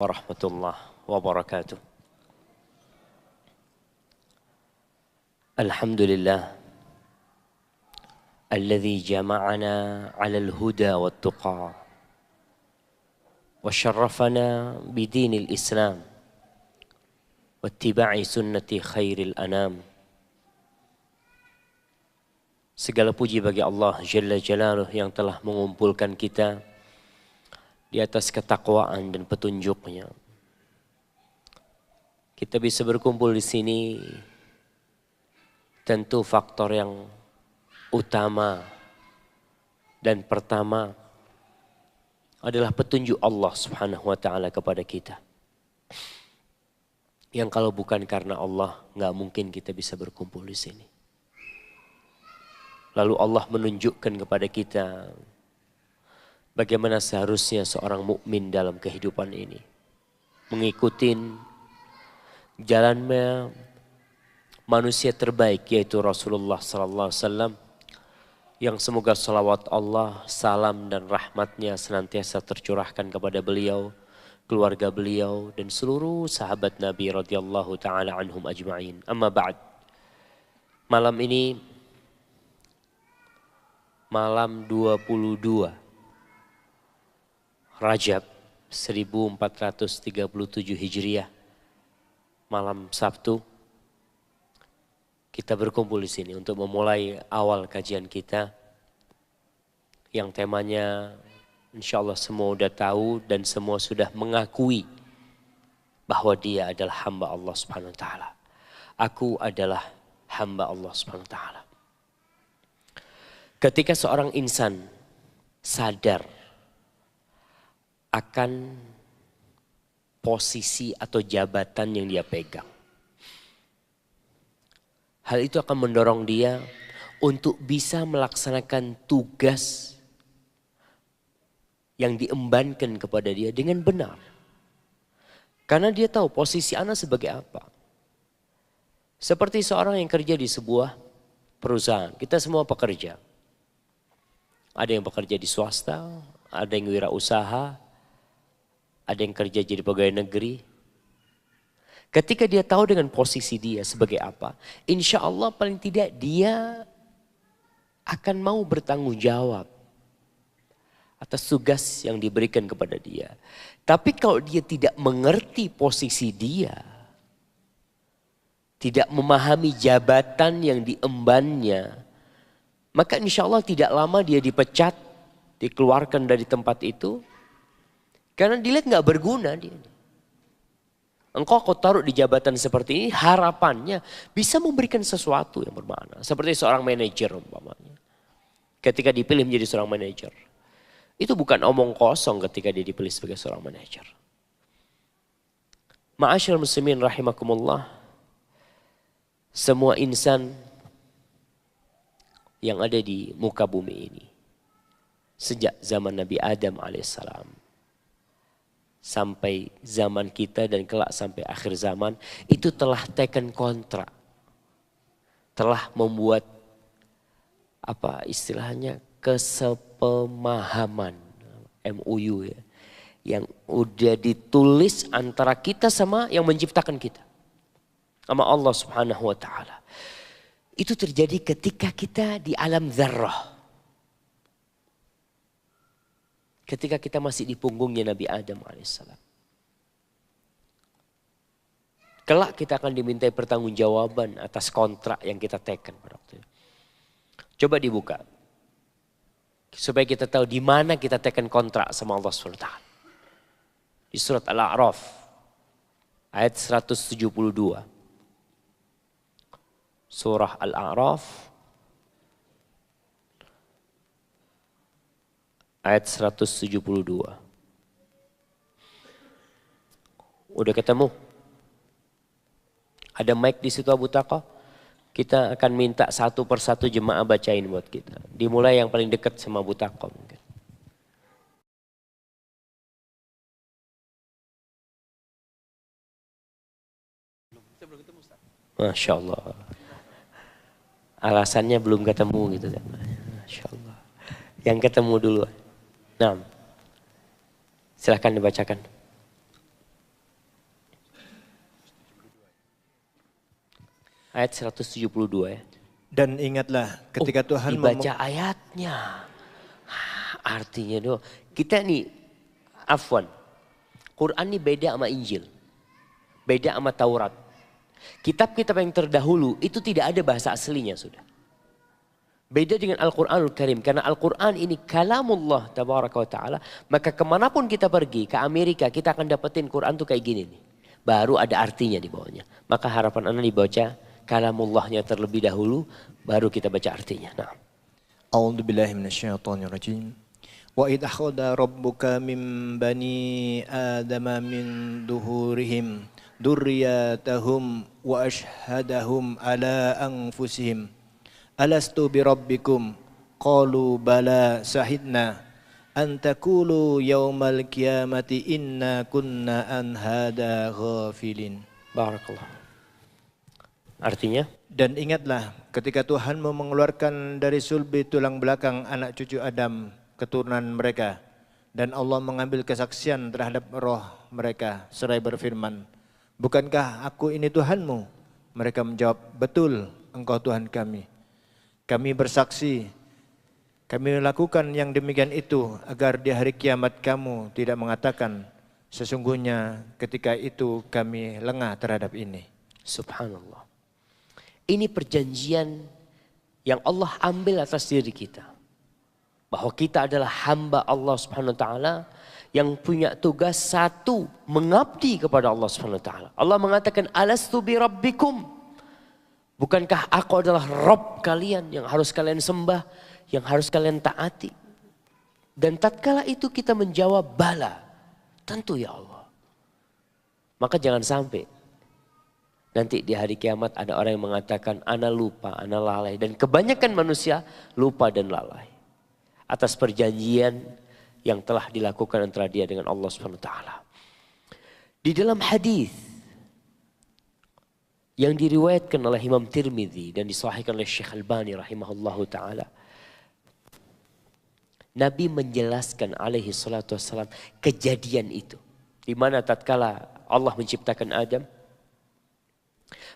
warahmatullahi wabarakatuh. Alhamdulillah alladzi jama'ana 'alal huda wat tuqa wa syarrafana bidinil Islam wa ittiba'i sunnati khairil anam. Segala puji bagi Allah Jalla Jalaluh yang telah mengumpulkan kita di atas ketakwaan dan petunjuknya. Kita bisa berkumpul di sini tentu faktor yang utama dan pertama adalah petunjuk Allah Subhanahu wa taala kepada kita. Yang kalau bukan karena Allah nggak mungkin kita bisa berkumpul di sini. Lalu Allah menunjukkan kepada kita bagaimana seharusnya seorang mukmin dalam kehidupan ini. Mengikuti jalannya manusia terbaik yaitu Rasulullah sallallahu alaihi wasallam yang semoga salawat Allah, salam dan rahmatnya senantiasa tercurahkan kepada beliau, keluarga beliau dan seluruh sahabat Nabi radhiyallahu taala anhum ajma'in. Amma ba'd. Malam ini malam 22 Rajab 1437 Hijriah, malam Sabtu, kita berkumpul di sini untuk memulai awal kajian kita yang temanya insya Allah semua sudah tahu dan semua sudah mengakui bahwa dia adalah hamba Allah Subhanahu Wa Taala. Aku adalah hamba Allah Subhanahu Wa Taala. Ketika seorang insan sadar akan posisi atau jabatan yang dia pegang, hal itu akan mendorong dia untuk bisa melaksanakan tugas yang diembankan kepada dia dengan benar. Karena dia tahu posisi anak sebagai apa. Seperti seorang yang kerja di sebuah perusahaan. Kita semua pekerja. Ada yang bekerja di swasta, ada yang wirausaha, ada yang kerja jadi pegawai negeri. Ketika dia tahu dengan posisi dia sebagai apa, insya Allah paling tidak dia akan mau bertanggung jawab atas tugas yang diberikan kepada dia. Tapi kalau dia tidak mengerti posisi dia, tidak memahami jabatan yang diembannya, maka insya Allah tidak lama dia dipecat, dikeluarkan dari tempat itu. Karena dilihat nggak berguna dia. Engkau taruh di jabatan seperti ini, harapannya bisa memberikan sesuatu yang bermakna. Seperti seorang manajer umpamanya. Ketika dipilih menjadi seorang manajer. Itu bukan omong kosong ketika dia dipilih sebagai seorang manajer. Ma'asyiral muslimin rahimakumullah. Semua insan yang ada di muka bumi ini. Sejak zaman Nabi Adam alaihissalam. Sampai zaman kita dan kelak sampai akhir zaman, itu telah taken kontrak, telah membuat apa istilahnya kesepemahaman MOU ya, yang udah ditulis antara kita sama yang menciptakan kita, sama Allah Subhanahu Wa Taala. Itu terjadi ketika kita di alam dzarrah. Ketika kita masih di punggungnya Nabi Adam alaihissalam. Kelak kita akan dimintai pertanggungjawaban atas kontrak yang kita teken pada waktu itu. Coba dibuka. Supaya kita tahu di mana kita teken kontrak sama Allah SWT. Di surat Al-A'raf. Ayat 172. Surah Al-A'raf. Ayat 172. Udah ketemu? Ada mic di situ Abu Taqa? Kita akan minta satu persatu jemaah bacain buat kita. Dimulai yang paling dekat sama Abu Taqa mungkin. Masya Allah. Alasannya belum ketemu gitu kan. Masya Allah. Yang ketemu dulu. Nah, silahkan dibacakan. Ayat 172 ya. Dan ingatlah ketika Tuhan dibaca ayatnya. Artinya doh, kita nih, afwan, Quran ini beda sama Injil. Beda sama Taurat. Kitab-kitab yang terdahulu itu tidak ada bahasa aslinya sudah. Beda dengan Al-Quranul Karim. Karena Al-Quran ini kalamullah tabaraka wa ta'ala. Maka kemanapun kita pergi, ke Amerika kita akan dapetin Quran tuh kayak gini nih. Baru ada artinya di bawahnya. Maka harapan Anda dibaca kalamullahnya terlebih dahulu. Baru kita baca artinya. Nah. A'udzu billahi minasyaitonir rajim. Wa idh akhadha rabbuka min bani adama min duhurihim dzurriyyatahum wa ashhadahum ala anfusihim alastu bi rabbikum qalu bala sahidna an taqulu yaumal qiyamati inna kunna an hada ghafilin. Barakallah. Artinya? Dan ingatlah ketika Tuhan mau mengeluarkan dari sulbi tulang belakang anak cucu Adam keturunan mereka dan Allah mengambil kesaksian terhadap roh mereka seraya berfirman, bukankah aku ini Tuhanmu? Mereka menjawab, betul engkau Tuhan kami. Kami bersaksi, kami melakukan yang demikian itu agar di hari kiamat kamu tidak mengatakan sesungguhnya ketika itu kami lengah terhadap ini. Subhanallah. Ini perjanjian yang Allah ambil atas diri kita. Bahwa kita adalah hamba Allah Subhanahu wa taala yang punya tugas satu, mengabdi kepada Allah Subhanahu wa taala. Allah mengatakan alastu bi rabbikum? Bukankah aku adalah Rabb kalian yang harus kalian sembah, yang harus kalian taati? Dan tatkala itu kita menjawab bala, tentu ya Allah. Maka jangan sampai nanti di hari kiamat ada orang yang mengatakan ana lupa, ana lalai. Dan kebanyakan manusia lupa dan lalai atas perjanjian yang telah dilakukan antara dia dengan Allah Subhanahu wa taala. Di dalam hadis yang diriwayatkan oleh Imam Tirmidzi dan disahihkan oleh Syekh Albani rahimahullahu taala, Nabi menjelaskan alaihi salatu wassalam kejadian itu. Di mana tatkala Allah menciptakan Adam,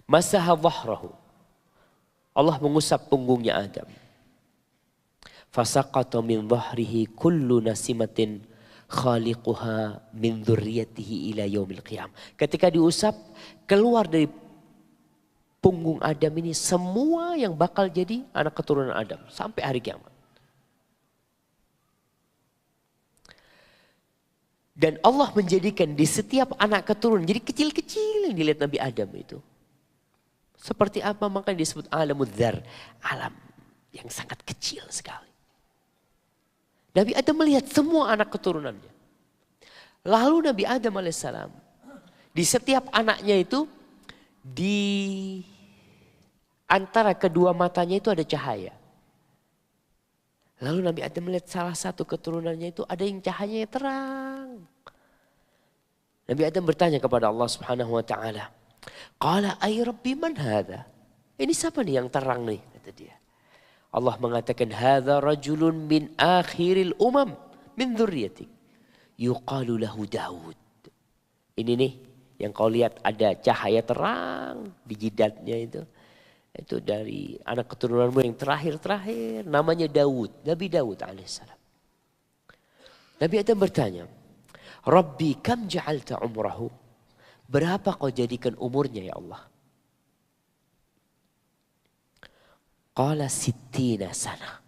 masaha dhahrahu, Allah mengusap punggungnya Adam. Fasaqata min dhahrihi kullu nasimatin khaliquha min dzurriyyatihi ila yaumil qiyam. Ketika diusap, keluar dari punggung Adam ini semua yang bakal jadi anak keturunan Adam sampai hari kiamat. Dan Allah menjadikan di setiap anak keturunan jadi kecil-kecil yang dilihat Nabi Adam itu. Seperti apa makanya disebut alamud dzar, alam yang sangat kecil sekali. Nabi Adam melihat semua anak keturunannya. Lalu Nabi Adam alaihissalam di setiap anaknya itu di antara kedua matanya itu ada cahaya. Lalu Nabi Adam melihat salah satu keturunannya itu ada yang cahayanya terang. Nabi Adam bertanya kepada Allah Subhanahu wa taala, "Qala ay rabbi man hadha?" Ini siapa nih yang terang nih, kata dia. Allah mengatakan hadza rajulun min akhiril umam min dzurriyyatik yuqalu lahu Daud. Ini nih yang kau lihat ada cahaya terang di jidatnya itu. Itu dari anak keturunanmu yang terakhir-terakhir namanya Daud, Nabi Daud alaihissalam. Nabi Adam bertanya, "Rabbi kam ja'alta umrahu?" Berapa kau jadikan umurnya ya Allah? Qala sittina sana.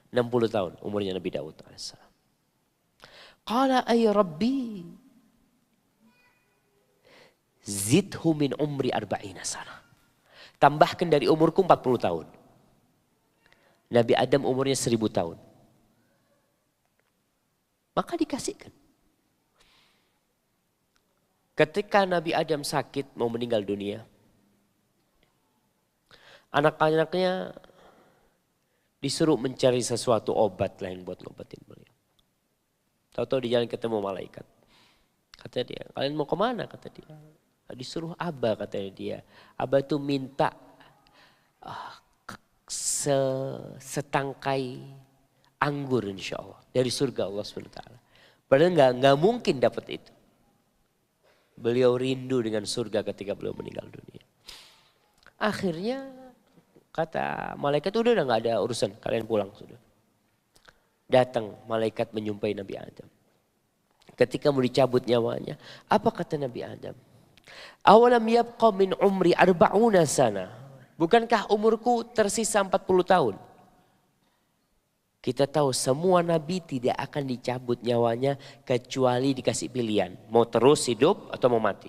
60 tahun umurnya Nabi Daud alaihissalam. Qala ay rabbi zidhu min umri arba'ina sana. Tambahkan dari umurku 40 tahun. Nabi Adam umurnya 1000 tahun. Maka dikasihkan. Ketika Nabi Adam sakit mau meninggal dunia, anak-anaknya disuruh mencari sesuatu obat lain buat ngobatin beliau. Tahu-tahu di jalan ketemu malaikat. Kata dia, kalian mau kemana? Kata dia. Disuruh Aba, katanya dia. Aba itu minta setangkai anggur insya Allah. Dari surga Allah SWT. Padahal nggak mungkin dapat itu. Beliau rindu dengan surga ketika beliau meninggal dunia. Akhirnya kata malaikat udah nggak ada urusan, kalian pulang sudah. Datang malaikat menjumpai Nabi Adam. Ketika mau dicabut nyawanya, apa kata Nabi Adam? Awalam yabqa min umri arba'una sana. Bukankah umurku tersisa 40 tahun? Kita tahu semua nabi tidak akan dicabut nyawanya kecuali dikasih pilihan. Mau terus hidup atau mau mati.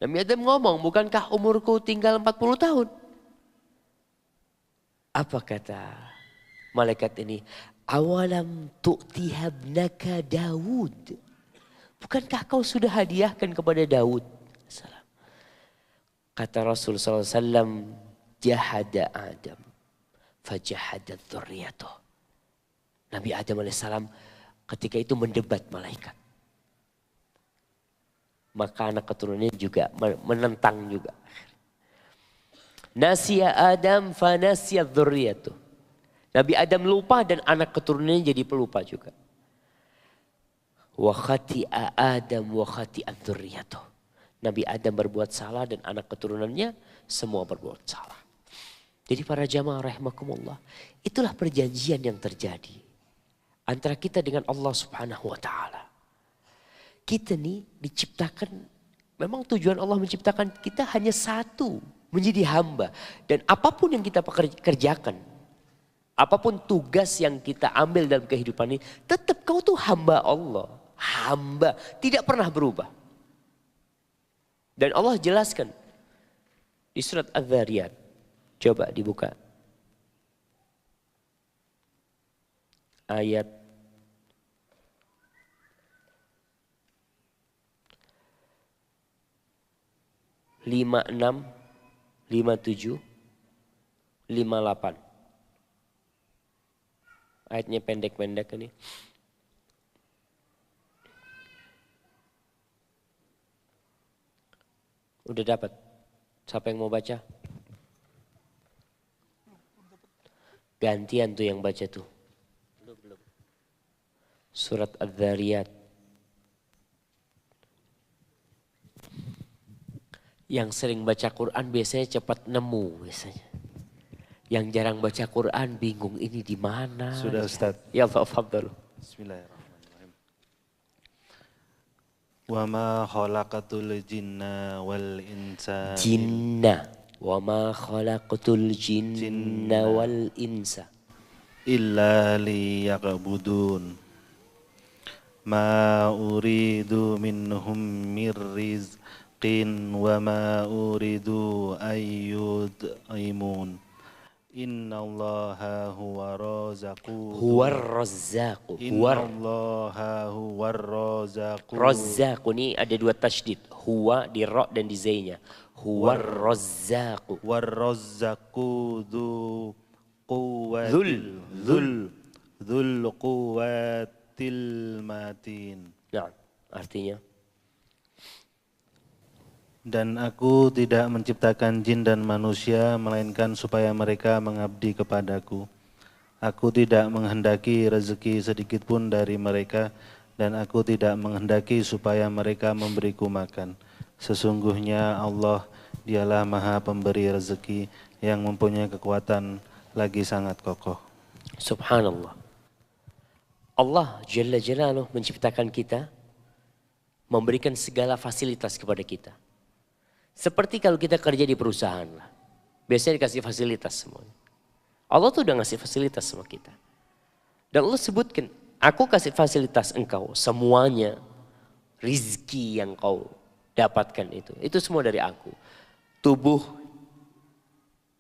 Nabi Adam ngomong, bukankah umurku tinggal 40 tahun? Apa kata malaikat ini? Awalam tu'tihabnaka Daud. Bukankah kau sudah hadiahkan kepada Daud? Kata Rasul SAW, jahada Adam, fajahada dzurriyyatuh. Nabi Adam AS ketika itu mendebat malaikat. Maka anak keturunannya juga menentang juga. Nasiya Adam fanasiya dzurriyyatuh. Nabi Adam lupa dan anak keturunannya jadi pelupa juga. Wa khati'a Adam wa khati'a dzurriyyatuh. Nabi Adam berbuat salah dan anak keturunannya semua berbuat salah. Jadi para jamaah rahimakumullah, itulah perjanjian yang terjadi antara kita dengan Allah Subhanahu wa taala. Kita nih diciptakan, memang tujuan Allah menciptakan kita hanya satu, menjadi hamba. Dan apapun yang kita kerjakan, apapun tugas yang kita ambil dalam kehidupan ini, tetap kau tuh hamba Allah. Hamba, tidak pernah berubah. Dan Allah jelaskan di surat Az-Zariyat. Coba dibuka. Ayat 56, 57, 58. Ayatnya pendek-pendek ini. Udah dapat? Siapa yang mau baca? Gantian tuh yang baca tuh. Belum. Surat Az-Zariyat. Yang sering baca Quran biasanya cepat nemu biasanya. Yang jarang baca Quran bingung ini di mana. Sudah Ustaz. Ya Allah, fadhal. Bismillahirrahmanirrahim. Wa ma khalaqatul jinna wal insa. Jinna. Wa ma khalaqatul jinna wal insa. Illa liya'budun. Ma uridu minhum mir rizqin wa ma uridu ayyud'imun. Inna allaha huwa razaqu. Huwar razzaqu. Innallaha huwar razaqu. Razzaqu ini ada dua tasydid. Huwa di ra dan di zainya. Huwar razzaqu. War razzaqu dzu quwwatil dzul quwwatil matin. Nah, artinya Dan aku tidak menciptakan jin dan manusia melainkan supaya mereka mengabdi kepadaku. Aku tidak menghendaki rezeki sedikit pun dari mereka dan aku tidak menghendaki supaya mereka memberiku makan. Sesungguhnya Allah dialah Maha Pemberi rezeki yang mempunyai kekuatan lagi sangat kokoh. subhanallah. Allah Jalla Jalaluh menciptakan kita, memberikan segala fasilitas kepada kita. Seperti kalau kita kerja di perusahaan lah. Biasanya dikasih fasilitas semuanya. Allah tuh udah ngasih fasilitas sama kita. Dan Allah sebutkan, aku kasih fasilitas engkau semuanya. Rizki yang kau dapatkan itu semua dari aku. Tubuh,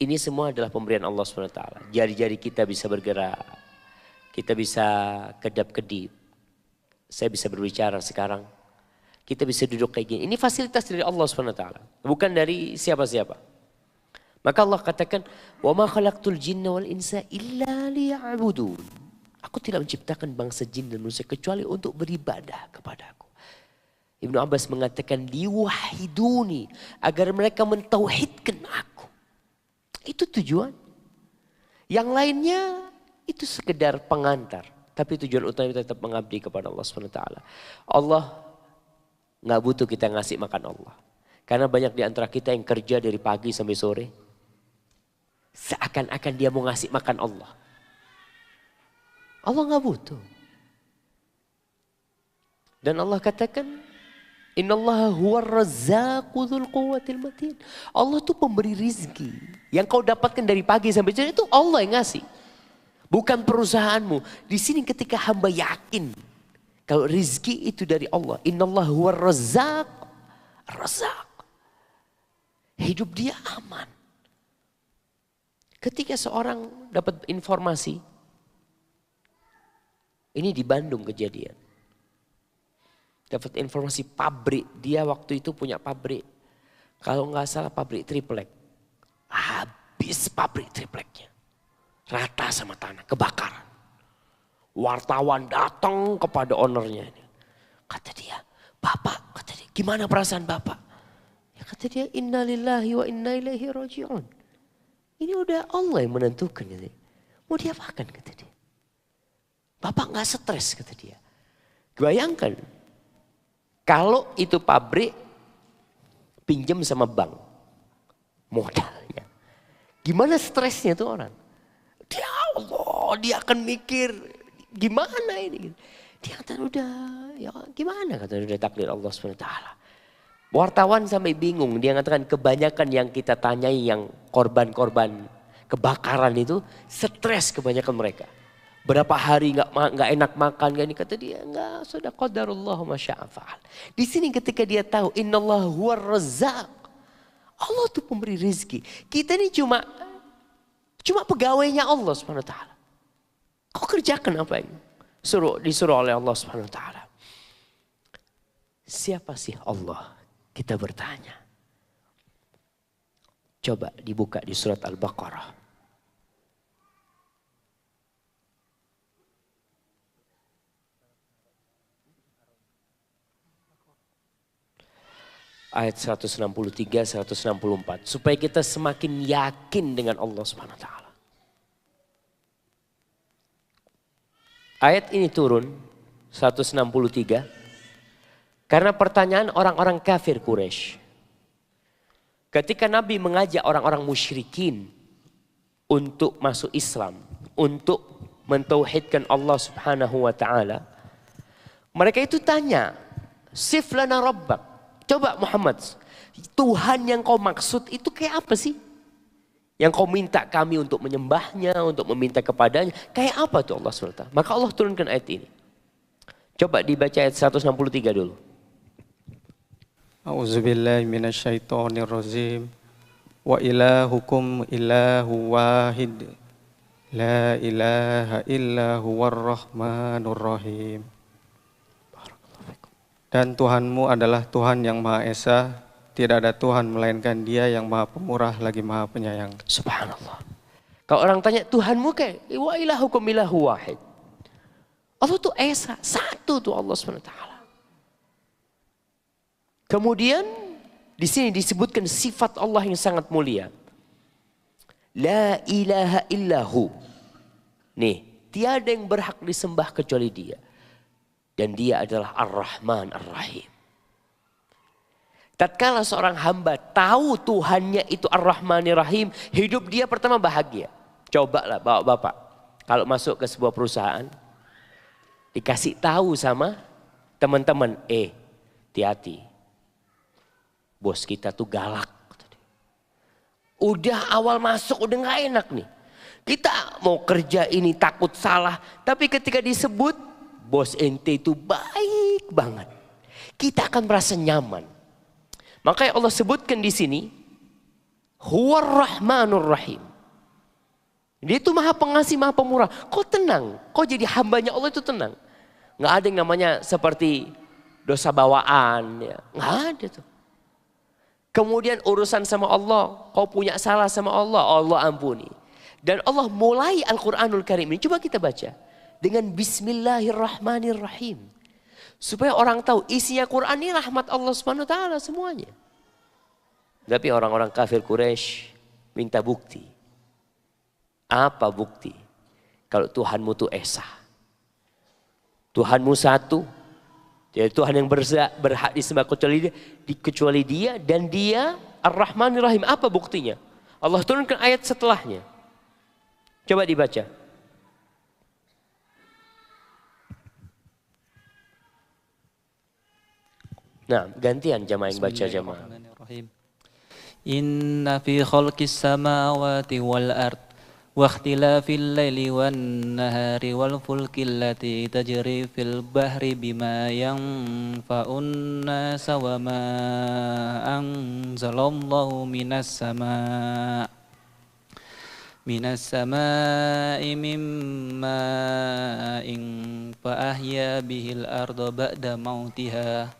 ini semua adalah pemberian Allah SWT. Jari-jari kita bisa bergerak. Kita bisa kedap-kedip. Saya bisa berbicara sekarang. Kita bisa duduk kayak gini. Ini fasilitas dari Allah SWT. Bukan dari siapa-siapa. Maka Allah katakan, wa ma khalaqtul jinna wal insa illa liya'budun. Aku tidak menciptakan bangsa jin dan manusia kecuali untuk beribadah kepadaku. Ibnu Abbas mengatakan, liwahiduni, agar mereka mentauhidkan aku. Itu tujuan. Yang lainnya itu sekedar pengantar. Tapi tujuan utama kita tetap mengabdi kepada Allah SWT. Allah nggak butuh kita ngasih makan Allah. Karena banyak di antara kita yang kerja dari pagi sampai sore. Seakan-akan dia mau ngasih makan Allah. Allah nggak butuh. Dan Allah katakan, Innallaha huwar razzaqu dzul quwwatil matin. Allah tuh pemberi rizki. Yang kau dapatkan dari pagi sampai sore itu Allah yang ngasih. Bukan perusahaanmu. Di sini ketika hamba yakin kalau rizki itu dari Allah. Innallaha huwar razzaq. Razzaq. Hidup dia aman. Ketika seorang dapat informasi. Ini di Bandung kejadian. Dapat informasi pabrik. Dia waktu itu punya pabrik. Kalau nggak salah pabrik triplek. Habis pabrik tripleknya. Rata sama tanah, kebakaran. Wartawan datang kepada ownernya. Kata dia, Bapak, kata dia, gimana perasaan Bapak? Ya kata dia, innalillahi wa inna ilaihi raji'un. Ini udah Allah yang menentukan. Kata dia. Mau diapakan kata dia. Bapak gak stres kata dia. Bayangkan, kalau itu pabrik pinjam sama bank modalnya. Gimana stresnya tuh orang? Dia Allah, dia akan mikir gimana ini. Dia kata udah ya gimana kata udah takdir Allah SWT. Wartawan sampai bingung, dia mengatakan kebanyakan yang kita tanyai yang korban-korban kebakaran itu stres kebanyakan mereka. Berapa hari nggak enak makan gak ini kata dia nggak sudah qadarullah masya'afal. Di sini ketika dia tahu innallahu huwar razzaq. Allah tuh pemberi rezeki. Kita ini cuma pegawainya Allah SWT. Kau kerjakan apa yang disuruh oleh Allah SWT. Siapa sih Allah? Kita bertanya. Coba dibuka di surat Al-Baqarah. Ayat 163, 164. Supaya kita semakin yakin dengan Allah SWT. Ayat ini turun 163. Karena pertanyaan orang-orang kafir Quraisy. Ketika Nabi mengajak orang-orang musyrikin untuk masuk Islam. Untuk mentauhidkan Allah Subhanahu wa ta'ala. Mereka itu tanya. Sif lana rabbak. Coba Muhammad, Tuhan yang kau maksud itu kayak apa sih? Yang kau minta kami untuk menyembahnya, untuk meminta kepadanya. Kayak apa tuh Allah SWT? Maka Allah turunkan ayat ini. Coba dibaca ayat 163 dulu. A'udzubillahi minasyaitonirrajim. Wa ilahukum ilahu wahid. La ilaha illa huwar rahmanur rahim. Dan Tuhanmu adalah Tuhan yang Maha Esa, tidak ada Tuhan melainkan Dia yang Maha Pemurah lagi Maha Penyayang. Subhanallah. Kalau orang tanya Tuhanmu kayak wa ilahukum ilahu wahid. Allah tuh Esa, satu tuh Allah SWT. Kemudian di sini disebutkan sifat Allah yang sangat mulia. La ilaha illahu. Nih, tiada yang berhak disembah kecuali Dia. Dan dia adalah Ar-Rahman Ar-Rahim. Tatkala seorang hamba tahu Tuhannya itu Ar-Rahman Ar-Rahim, hidup dia pertama bahagia. Cobalah bapak-bapak, kalau masuk ke sebuah perusahaan, dikasih tahu sama teman-teman, hati-hati. Bos kita tuh galak. Udah awal masuk udah gak enak nih. Kita mau kerja ini takut salah, tapi ketika disebut bos ente itu baik banget. Kita akan merasa nyaman. Makanya Allah sebutkan di sini, Huwar Rahmanur Rahim. Dia itu Maha Pengasih, Maha Pemurah. Kau tenang, kau jadi hambanya Allah itu tenang. Nggak ada yang namanya seperti dosa bawaan, ya. Nggak ada tuh. Kemudian urusan sama Allah, kau punya salah sama Allah, Allah ampuni. Dan Allah mulai Al-Quranul Karim ini, coba kita baca. Dengan Bismillahirrahmanirrahim. Supaya orang tahu isinya Quran ini rahmat Allah SWT semuanya. Tapi orang-orang kafir Quraisy minta bukti. Apa bukti? Kalau Tuhanmu itu Esa. Tuhanmu satu, Dia Tuhan yang berhak disembah kecuali dia dan dia Ar-Rahmanir Rahim. Apa buktinya? Allah turunkan ayat setelahnya. Coba dibaca. Nah, gantian jamaah yang baca jamaah. Inna fi khalqis samawati wal ard wa ikhtilafil laili wan nahari wal fulki allati tajri fil bahri bima yanfa'un nasa wa ma anzalallahu minas sama'i min ma'in fa ahya bihil arda ba'da mautiha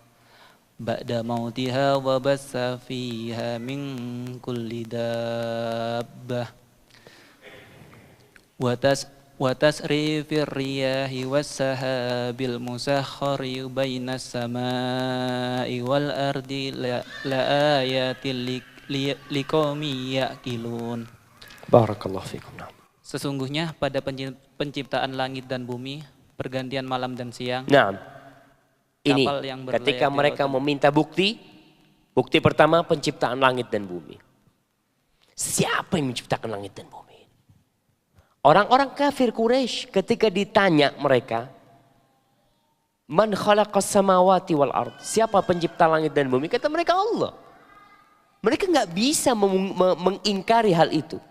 wa bassa fiha min kulli dabbah wa tasrifir riyahi was sahabil musakhkhari bainas samai wal ardi la ayatil liqaumin yaqilun. Barakallahu fikum. Sesungguhnya pada penciptaan langit dan bumi, pergantian malam dan siang. Nah, ini ketika mereka meminta bukti pertama penciptaan langit dan bumi. Siapa yang menciptakan langit dan bumi? Orang-orang kafir Quraisy ketika ditanya mereka, Man khalaqas samawati wal ard? Siapa pencipta langit dan bumi? Kata mereka Allah. Mereka nggak bisa mengingkari hal itu.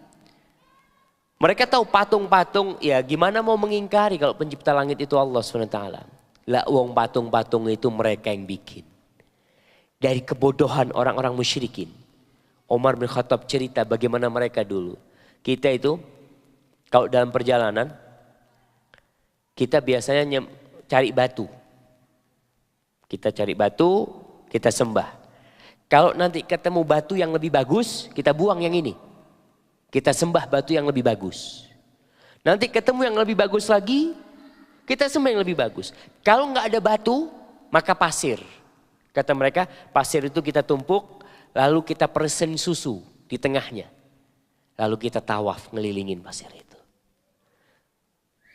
Mereka tahu patung-patung, ya gimana mau mengingkari kalau pencipta langit itu Allah SWT. Lah wong patung-patung itu mereka yang bikin. Dari kebodohan orang-orang musyrikin. Umar bin Khattab cerita bagaimana mereka dulu. Kita itu kalau dalam perjalanan kita biasanya cari batu. Kita cari batu, kita sembah. Kalau nanti ketemu batu yang lebih bagus, kita buang yang ini. Kita sembah batu yang lebih bagus. Nanti ketemu yang lebih bagus lagi, kita sembah yang lebih bagus. Kalau nggak ada batu, maka pasir. Kata mereka, pasir itu kita tumpuk, lalu kita persen susu di tengahnya. Lalu kita tawaf ngelilingin pasir itu.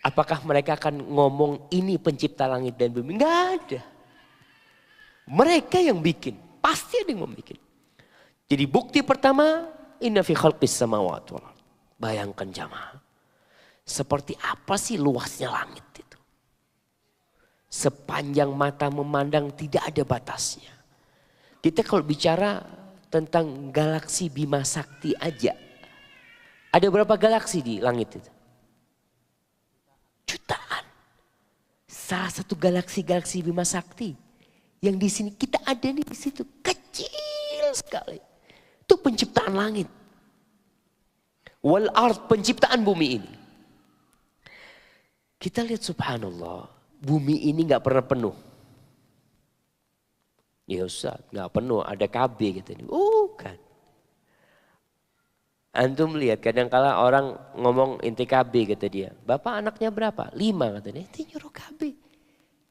Apakah mereka akan ngomong ini pencipta langit dan bumi? Nggak ada. Mereka yang bikin, pasti ada yang membuat. Jadi bukti pertama, inna fi khalqis samawati wal ard. Bayangkan jamaah. Seperti apa sih luasnya langit itu? Sepanjang mata memandang tidak ada batasnya. Kita kalau bicara tentang galaksi Bima Sakti aja. Ada berapa galaksi di langit itu? Jutaan. Salah satu galaksi Bima Sakti. Yang di sini kita ada nih di situ. Kecil sekali. Itu penciptaan langit. Wal ard, penciptaan bumi ini. Kita lihat subhanallah. Bumi ini gak pernah penuh. Ya Ustaz, gak penuh. Ada KB gitu. Bukan. Antum lihat kadang-kala orang ngomong inti KB kata dia. Bapak anaknya berapa? 5 kata dia. Itu nyuruh KB.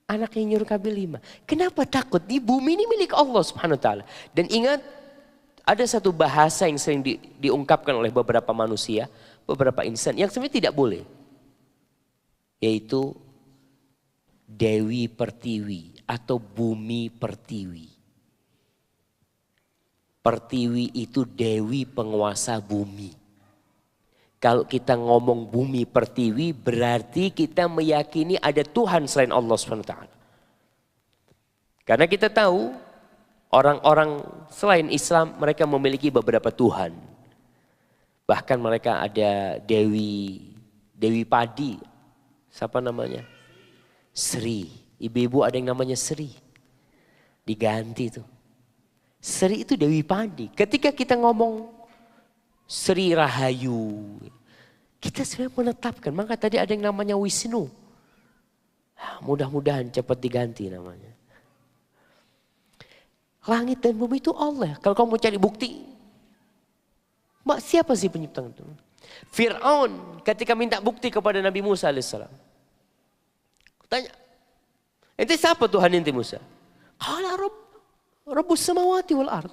Anaknya nyuruh KB 5. Kenapa takut? Di bumi ini milik Allah subhanahu wa ta'ala. Dan ingat ada satu bahasa yang sering diungkapkan oleh beberapa manusia. Beberapa insan yang sebenarnya tidak boleh. Yaitu Dewi Pertiwi atau Bumi Pertiwi. Pertiwi itu Dewi penguasa bumi. Kalau kita ngomong Bumi Pertiwi berarti kita meyakini ada Tuhan selain Allah SWT. Karena kita tahu orang-orang selain Islam mereka memiliki beberapa Tuhan. Bahkan mereka ada Dewi Padi. Siapa namanya? Sri. Ibu-ibu ada yang namanya Sri. Diganti tuh. Sri itu Dewi Padi. Ketika kita ngomong Sri Rahayu. Kita sebenarnya menetapkan. Maka tadi ada yang namanya Wisnu. Mudah-mudahan cepat diganti namanya. Langit dan bumi itu Allah. Kalau kamu mau cari bukti. Siapa sih pencipta itu? Fir'aun ketika minta bukti kepada Nabi Musa alaihissalam. Tanya, itu siapa Tuhan inti Musa? Qala Rabbus samawati wal ard.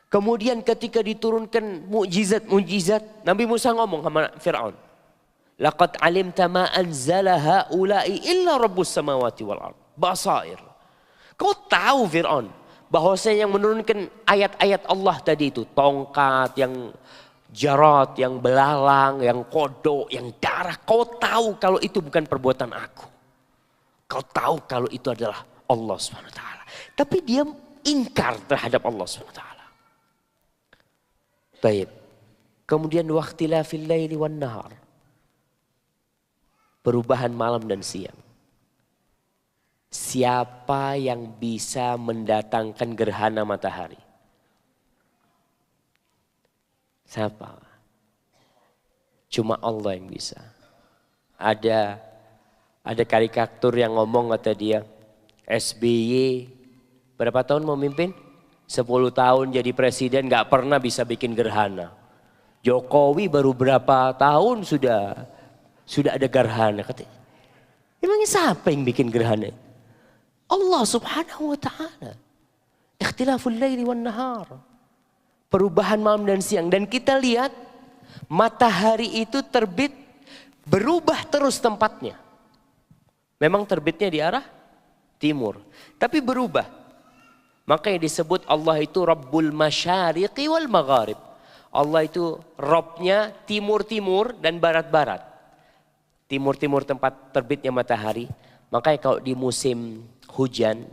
Kemudian ketika diturunkan mukjizat, Nabi Musa ngomong sama Fir'aun. Laqad alimta ma anzala haula'i illa Rabbus samawati wal ard. basair. Kau tahu Fir'aun bahwasanya yang menurunkan ayat-ayat Allah tadi itu tongkat, yang jarat, yang belalang, yang kodok, yang darah. Kau tahu kalau itu bukan perbuatan aku. Kau tahu kalau itu adalah Allah SWT. Tapi dia ingkar terhadap Allah SWT. Baik. Kemudian waqtilafil laili wan nahar. Perubahan malam dan siang. Siapa yang bisa mendatangkan gerhana matahari? Siapa? Cuma Allah yang bisa. Ada karikatur yang ngomong kata dia, SBY berapa tahun memimpin? 10 tahun jadi presiden gak pernah bisa bikin gerhana. Jokowi baru berapa tahun sudah ada gerhana. Katanya, emangnya siapa yang bikin gerhana? Allah subhanahu wa ta'ala. Ikhtilaful laili wan nahar. Perubahan malam dan siang. Dan kita lihat matahari itu terbit berubah terus tempatnya. Memang terbitnya di arah timur. Tapi berubah. Makanya disebut Allah itu Rabbul Masyariqi wal Magharib. Allah itu Robnya timur-timur dan barat-barat. Timur-timur tempat terbitnya matahari. Makanya kalau di musim hujan,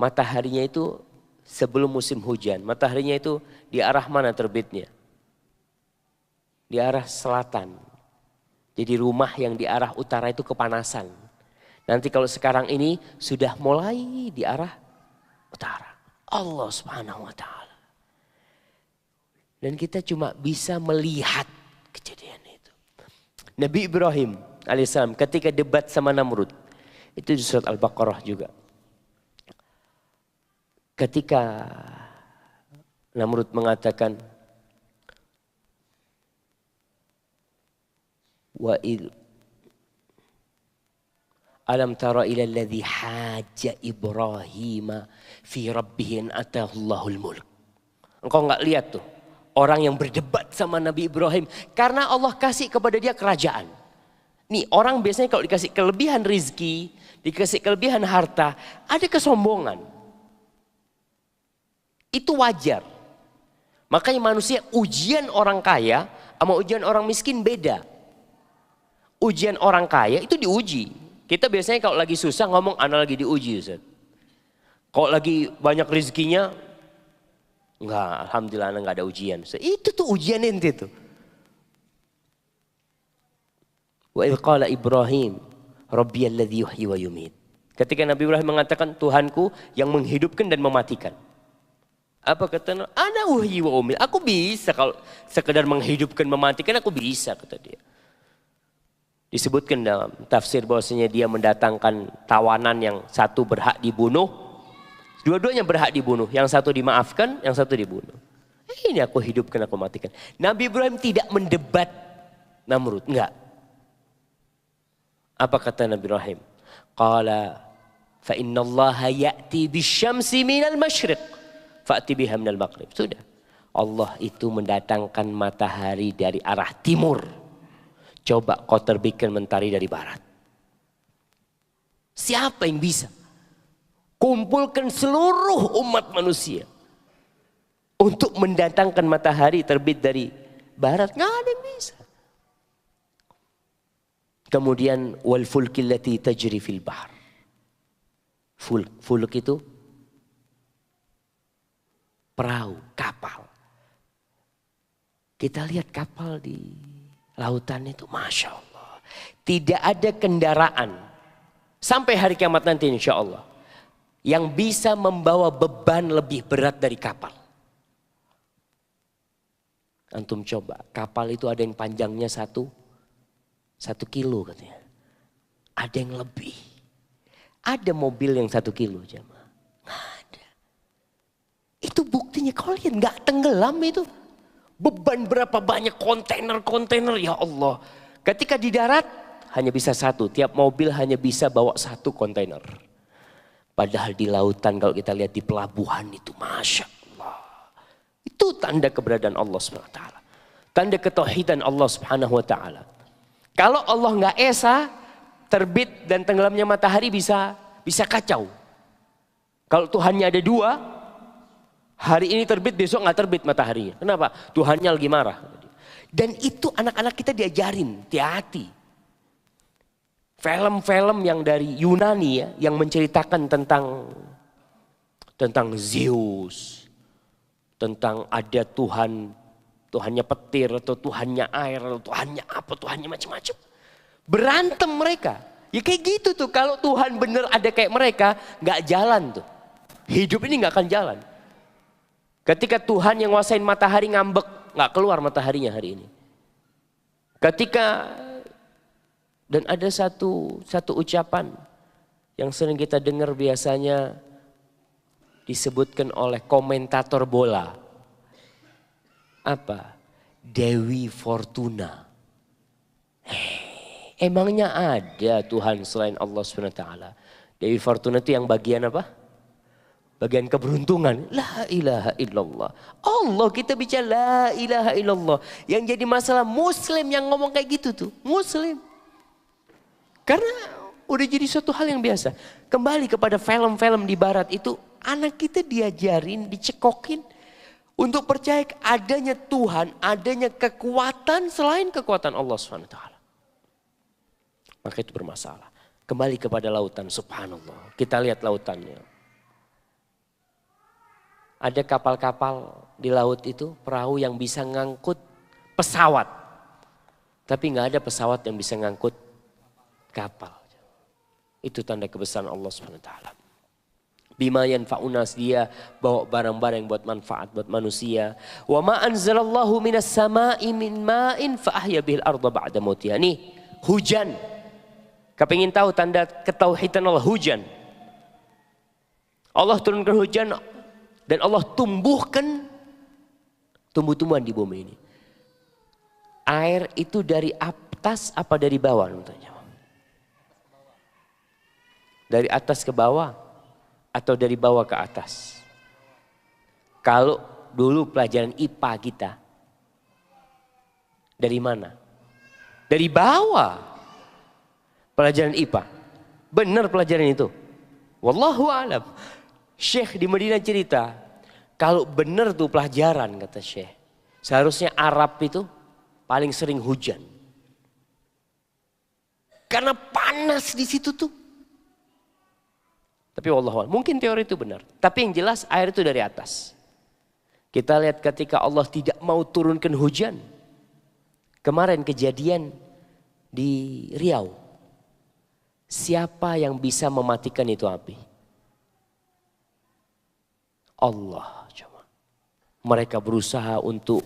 mataharinya itu sebelum musim hujan, mataharinya itu di arah mana terbitnya? Di arah selatan. Jadi rumah yang di arah utara itu kepanasan. Nanti kalau sekarang ini sudah mulai di arah utara. Allah subhanahu wa ta'ala. Dan kita cuma bisa melihat kejadian itu. Nabi Ibrahim alaihissalam ketika debat sama Namrud. Itu di surat Al-Baqarah juga. Ketika Namrud mengatakan wa alam tara ila alladhi haja Ibrahim fi rabbih an atahu Allahul mulk. Engkau enggak lihat tuh orang yang berdebat sama Nabi Ibrahim karena Allah kasih kepada dia kerajaan. Nih orang biasanya kalau dikasih kelebihan rizki, dikasih kelebihan harta, ada kesombongan. Itu wajar. Makanya manusia ujian orang kaya sama ujian orang miskin beda. Ujian orang kaya itu diuji. Kita biasanya kalau lagi susah ngomong ana lagi diuji Ustaz. Kalau lagi banyak rezekinya, enggak, alhamdulillah enggak ada ujian. Itu tuh ujian ente tuh. Wa idh qala Ibrahim rabbiyalladzi yuhyi wa yumiit. Ketika Nabi Ibrahim mengatakan Tuhanku yang menghidupkan dan mematikan. Apa kata? Ana uhyi wa umiit. Aku bisa kalau sekedar menghidupkan mematikan aku bisa kata dia. Disebutkan dalam tafsir bahwasanya dia mendatangkan tawanan yang satu berhak dibunuh. Dua-duanya berhak dibunuh. Yang satu dimaafkan, yang satu dibunuh. Ini aku hidupkan, aku matikan. Nabi Ibrahim tidak mendebat Namrud. Enggak. Apa kata Nabi Ibrahim? Qala fa innallaha ya'ti bisyamsi minal masyriq fa'ti biha minal maghrib. Sudah. Allah itu mendatangkan matahari dari arah timur. Coba kau terbitkan mentari dari barat. Siapa yang bisa? Kumpulkan seluruh umat manusia. Untuk mendatangkan matahari terbit dari barat. Nggak ada yang bisa. Kemudian wal fulkil lati tajri fil bahr. Fulk itu perahu, kapal. Kita lihat kapal di lautan itu, Masya Allah. Tidak ada kendaraan sampai hari kiamat nanti insya Allah yang bisa membawa beban lebih berat dari kapal. Antum coba, kapal itu ada yang panjangnya 1 kilo katanya. Ada yang lebih. Ada mobil yang 1 kilo jemaah. Nggak ada. Itu buktinya kau lihat nggak tenggelam itu. Beban berapa banyak kontainer ya Allah. Ketika di darat hanya bisa 1. Tiap mobil hanya bisa bawa 1 kontainer. Padahal di lautan kalau kita lihat di pelabuhan itu Masya Allah. Itu tanda keberadaan Allah SWT. Tanda ketauhidan Allah Subhanahu Wa Taala. Kalau Allah nggak esa, terbit dan tenggelamnya matahari bisa kacau. Kalau Tuhannya ada dua, hari ini terbit, besok nggak terbit mataharinya. Kenapa? Tuhannya lagi marah. Dan itu anak-anak kita diajarin, hati-hati. Film-film yang dari Yunani ya, yang menceritakan tentang Zeus, tentang ada Tuhannya petir atau Tuhannya air atau Tuhannya apa, Tuhannya macam-macam. Berantem mereka. Ya kayak gitu tuh, kalau Tuhan bener ada kayak mereka, nggak jalan tuh. Hidup ini nggak akan jalan. Ketika Tuhan yang nguasain matahari ngambek, nggak keluar mataharinya hari ini. Dan ada satu ucapan yang sering kita dengar biasanya disebutkan oleh komentator bola. Apa? Dewi Fortuna. Emangnya ada Tuhan selain Allah SWT? Dewi Fortuna itu yang bagian apa? Bagian keberuntungan. La ilaha illallah. Allah kita bicara la ilaha illallah. Yang jadi masalah Muslim yang ngomong kayak gitu tuh. Muslim. Karena udah jadi suatu hal yang biasa. Kembali kepada film-film di barat itu. Anak kita diajarin, dicekokin. Untuk percaya adanya Tuhan, adanya kekuatan selain kekuatan Allah SWT. Maka itu bermasalah. Kembali kepada lautan, subhanallah. Kita lihat lautannya. Ada kapal-kapal di laut itu, perahu yang bisa ngangkut pesawat. Tapi nggak ada pesawat yang bisa ngangkut kapal. Itu tanda kebesaran Allah SWT. Bima yanfa'unas, dia bawa barang-barang buat manfaat buat manusia. Wa ma anzalallahu minas sama'i min ma'in fa ahya bihil arda ba'da mautiha. Nih, hujan. Kepengin tahu tanda ketauhidan Allah, hujan. Allah turunkan hujan dan Allah tumbuhkan tumbuh-tumbuhan di bumi ini. Air itu dari atas apa dari bawah? Dari atas ke bawah atau dari bawah ke atas? Kalau dulu pelajaran IPA kita, dari mana? Dari bawah. Pelajaran IPA. Benar pelajaran itu. Wallahu a'lam. Syekh di Madinah cerita, kalau benar tuh pelajaran kata Syekh, seharusnya Arab itu paling sering hujan. Karena panas di situ tuh. Tapi wallahu a'lam, mungkin teori itu benar. Tapi yang jelas air itu dari atas. Kita lihat ketika Allah tidak mau turunkan hujan. Kemarin kejadian di Riau. Siapa yang bisa mematikan itu api? Allah cuma. Mereka berusaha untuk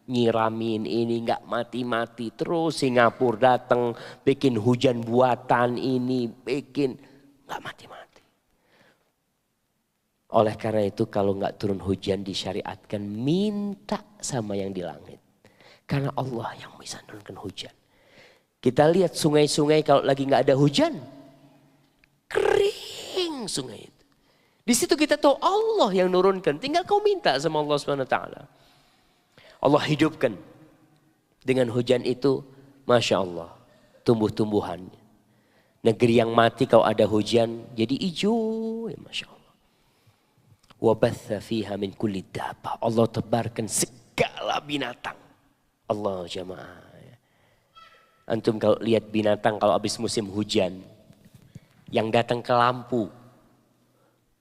nyiramin ini nggak mati-mati. Terus Singapura datang bikin hujan buatan ini, bikin nggak mati-mati. Oleh karena itu kalau nggak turun hujan disyariatkan minta sama yang di langit. Karena Allah yang bisa turunkan hujan. Kita lihat sungai-sungai kalau lagi nggak ada hujan, kering sungai itu. Di situ kita tahu Allah yang nurunkan. Tinggal kau minta sama Allah SWT. Allah hidupkan. Dengan hujan itu, Masya Allah. Tumbuh-tumbuhan. Negeri yang mati kalau ada hujan, jadi hijau. Ya Masya Allah. Wabatha fiha min kulli dabah. Allah tebarkan segala binatang. Allah jamaah. Antum kalau lihat binatang kalau habis musim hujan. Yang datang ke lampu.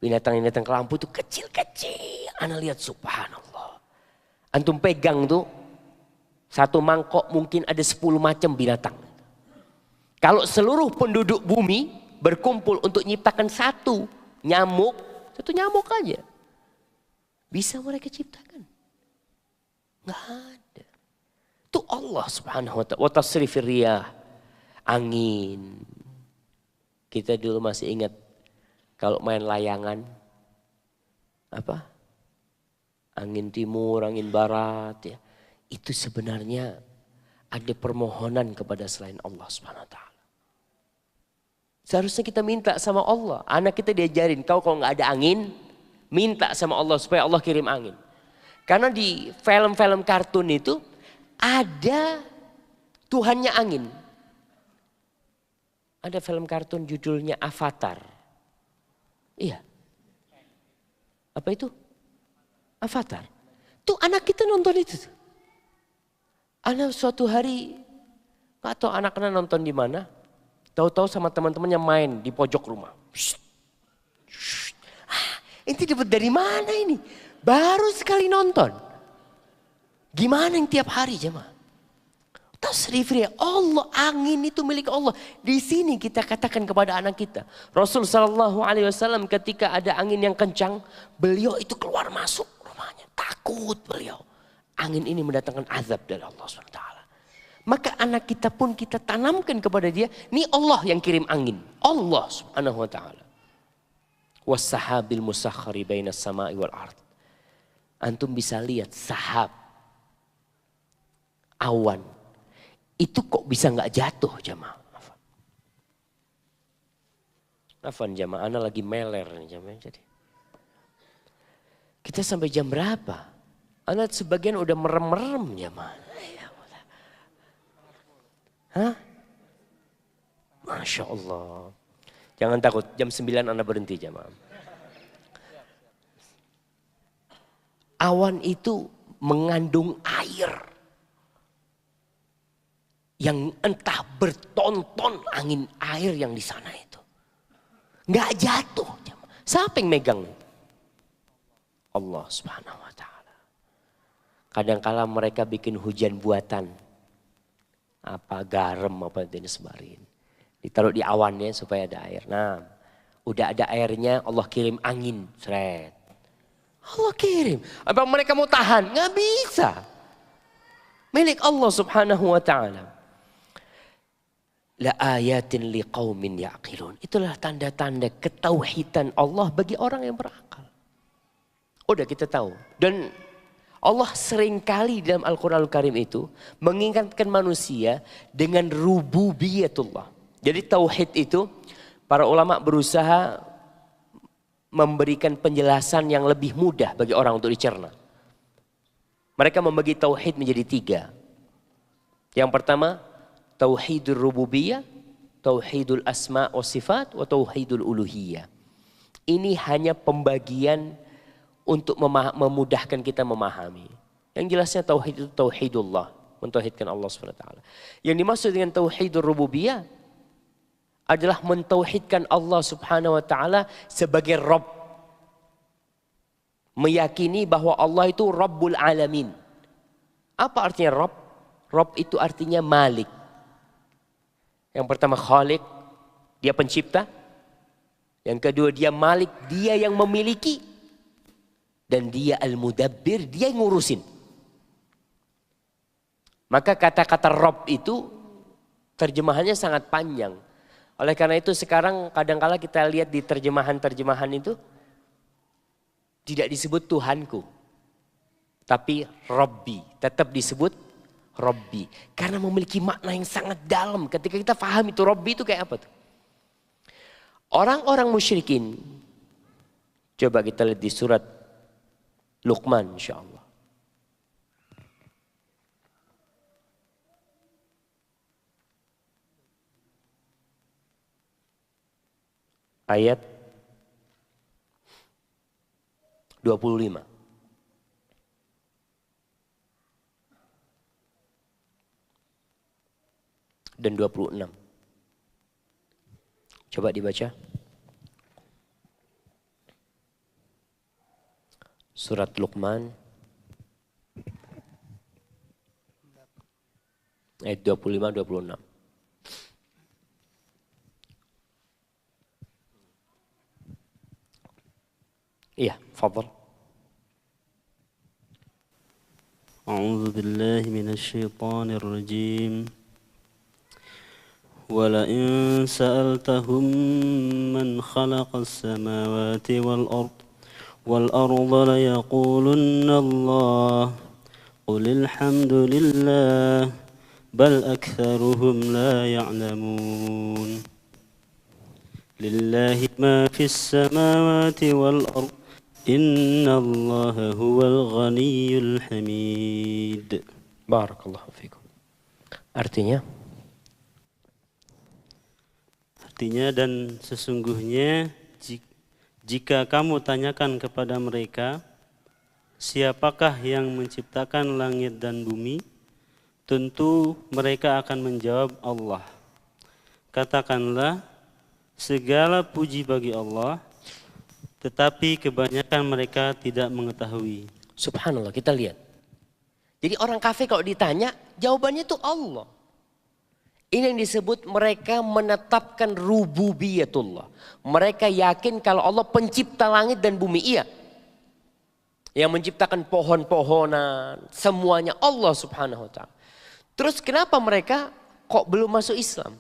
Binatang yang datang ke lampu itu kecil-kecil. Ana lihat subhanallah. Antum pegang tuh. Satu mangkok mungkin ada 10 macam binatang. Kalau seluruh penduduk bumi berkumpul untuk nyiptakan satu nyamuk aja. Bisa mereka ciptakan? Nggak ada. Itu Allah subhanahu wa ta'ala. Wa tasrifir riyah. Angin. Kita dulu masih ingat. Kalau main layangan, apa? Angin timur, angin barat, ya. Itu sebenarnya ada permohonan kepada selain Allah Subhanahu Wa Taala. Seharusnya kita minta sama Allah. Anak kita diajarin, kau kalau nggak ada angin, minta sama Allah supaya Allah kirim angin. Karena di film-film kartun itu ada Tuhannya angin. Ada film kartun judulnya Avatar. Iya. Apa itu? Avatar. Tuh anak kita nonton itu. Anak suatu hari, gak tahu anak-anak nonton di mana. Tahu-tahu sama teman-temannya main di pojok rumah. Ini dapat dari mana ini? Baru sekali nonton. Gimana yang tiap hari jemaah? Tasrifri Allah, angin itu milik Allah. Di sini kita katakan kepada anak kita. Rasul sallallahu alaihi wasallam ketika ada angin yang kencang, beliau itu keluar masuk rumahnya. Takut beliau. Angin ini mendatangkan azab dari Allah SWT. Maka anak kita pun kita tanamkan kepada dia, ini Allah yang kirim angin. Allah Subhanahu wa taala. Was-sahabil musakhkhari bainas sama'i wal ard. Antum bisa lihat sahab, awan, itu kok bisa nggak jatuh jamaah? Afan jamaah, ana lagi meler nih jamaah. Jadi kita sampai jam berapa? Ana sebagian udah merem-merem jamaah. Hah? Masya Allah. Jangan takut, jam 9 ana berhenti jamaah. Awan itu mengandung air. Yang entah bertonton angin air yang di sana itu. Nggak jatuh. Siapa yang megang? Allah Subhanahu wa taala. Kadang-kala mereka bikin hujan buatan. Apa garam apa itu sebarin. Ditaruh di awannya supaya ada air. Nah, udah ada airnya Allah kirim angin. Seret. Allah kirim. Apa mereka mau tahan? Nggak bisa. Milik Allah Subhanahu wa taala. La ayatin liqaumin yaqilun. Itulah tanda-tanda ketauhidan Allah bagi orang yang berakal. Udah kita tahu. Dan Allah seringkali dalam Al-Quranul Karim itu mengingatkan manusia dengan rububiyatullah. Jadi tauhid itu para ulama berusaha memberikan penjelasan yang lebih mudah bagi orang untuk dicerna. Mereka membagi tauhid menjadi 3. Yang pertama, tauhidul rububiyah, tauhidul asma wa sifat, wa tauhidul uluhiyah. Ini hanya pembagian untuk memudahkan kita memahami. Yang jelasnya tauhid itu tauhidullah, mentauhidkan Allah SWT. Yang dimaksud dengan tauhidul rububiyah adalah mentauhidkan Allah Subhanahu wa taala sebagai Rabb. Meyakini bahwa Allah itu Rabbul Alamin. Apa artinya Rabb? Rabb itu artinya Malik. Yang pertama Khalik, dia pencipta. Yang kedua dia Malik, dia yang memiliki. Dan dia Al-Mudabbir, dia yang ngurusin. Maka kata-kata Rabb itu terjemahannya sangat panjang. Oleh karena itu sekarang kadang-kala kita lihat di terjemahan-terjemahan itu tidak disebut Tuhanku. Tapi Rabbi, tetap disebut Rabbi. Karena memiliki makna yang sangat dalam. Ketika kita paham itu Rabbi itu kayak apa tuh? Orang-orang musyrikin. Coba kita lihat di surat Luqman insyaallah. Ayat 25. Dan 26. Coba dibaca. Surat Luqman ayat 25-26. Iya, fadhal. A'udzu billahi minasy syaithanir rajim. ولئن سألتهم من خلق السماوات والأرض ليقولن الله قل الحمد لله بل أكثرهم لا يعلمون لله ما في السماوات والأرض إن الله هو الغني الحميد. Barakallahu fikum. Artinya Artinya, dan sesungguhnya jika kamu tanyakan kepada mereka, siapakah yang menciptakan langit dan bumi? Tentu mereka akan menjawab Allah. Katakanlah, segala puji bagi Allah, tetapi kebanyakan mereka tidak mengetahui. Subhanallah, kita lihat. Jadi orang kafir kalau ditanya, jawabannya itu Allah. Ini yang disebut mereka menetapkan rububiyatullah. Mereka yakin kalau Allah pencipta langit dan bumi, iya. Yang menciptakan pohon-pohonan, semuanya Allah subhanahu wa ta'ala. Terus kenapa mereka kok belum masuk Islam?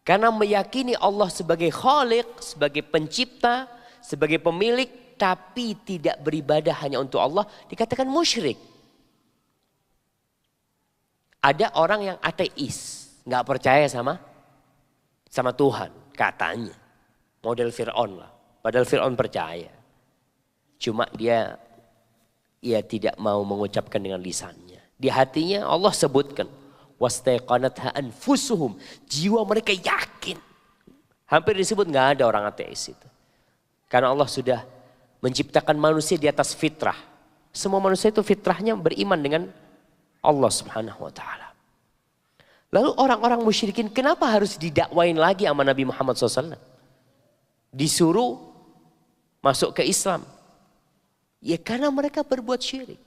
Karena meyakini Allah sebagai khaliq, sebagai pencipta, sebagai pemilik, tapi tidak beribadah hanya untuk Allah, dikatakan musyrik. Ada orang yang ateis, nggak percaya sama Tuhan, katanya. Model Fir'aun lah, padahal Fir'aun percaya. Cuma dia tidak mau mengucapkan dengan lisannya. Di hatinya Allah sebutkan, wastaiqanatha anfusuhum, jiwa mereka yakin. Hampir disebut nggak ada orang ateis itu. Karena Allah sudah menciptakan manusia di atas fitrah. Semua manusia itu fitrahnya beriman dengan Allah subhanahu wa ta'ala. Lalu orang-orang musyrikin kenapa harus didakwain lagi sama Nabi Muhammad SAW? Disuruh masuk ke Islam. Ya karena mereka berbuat syirik.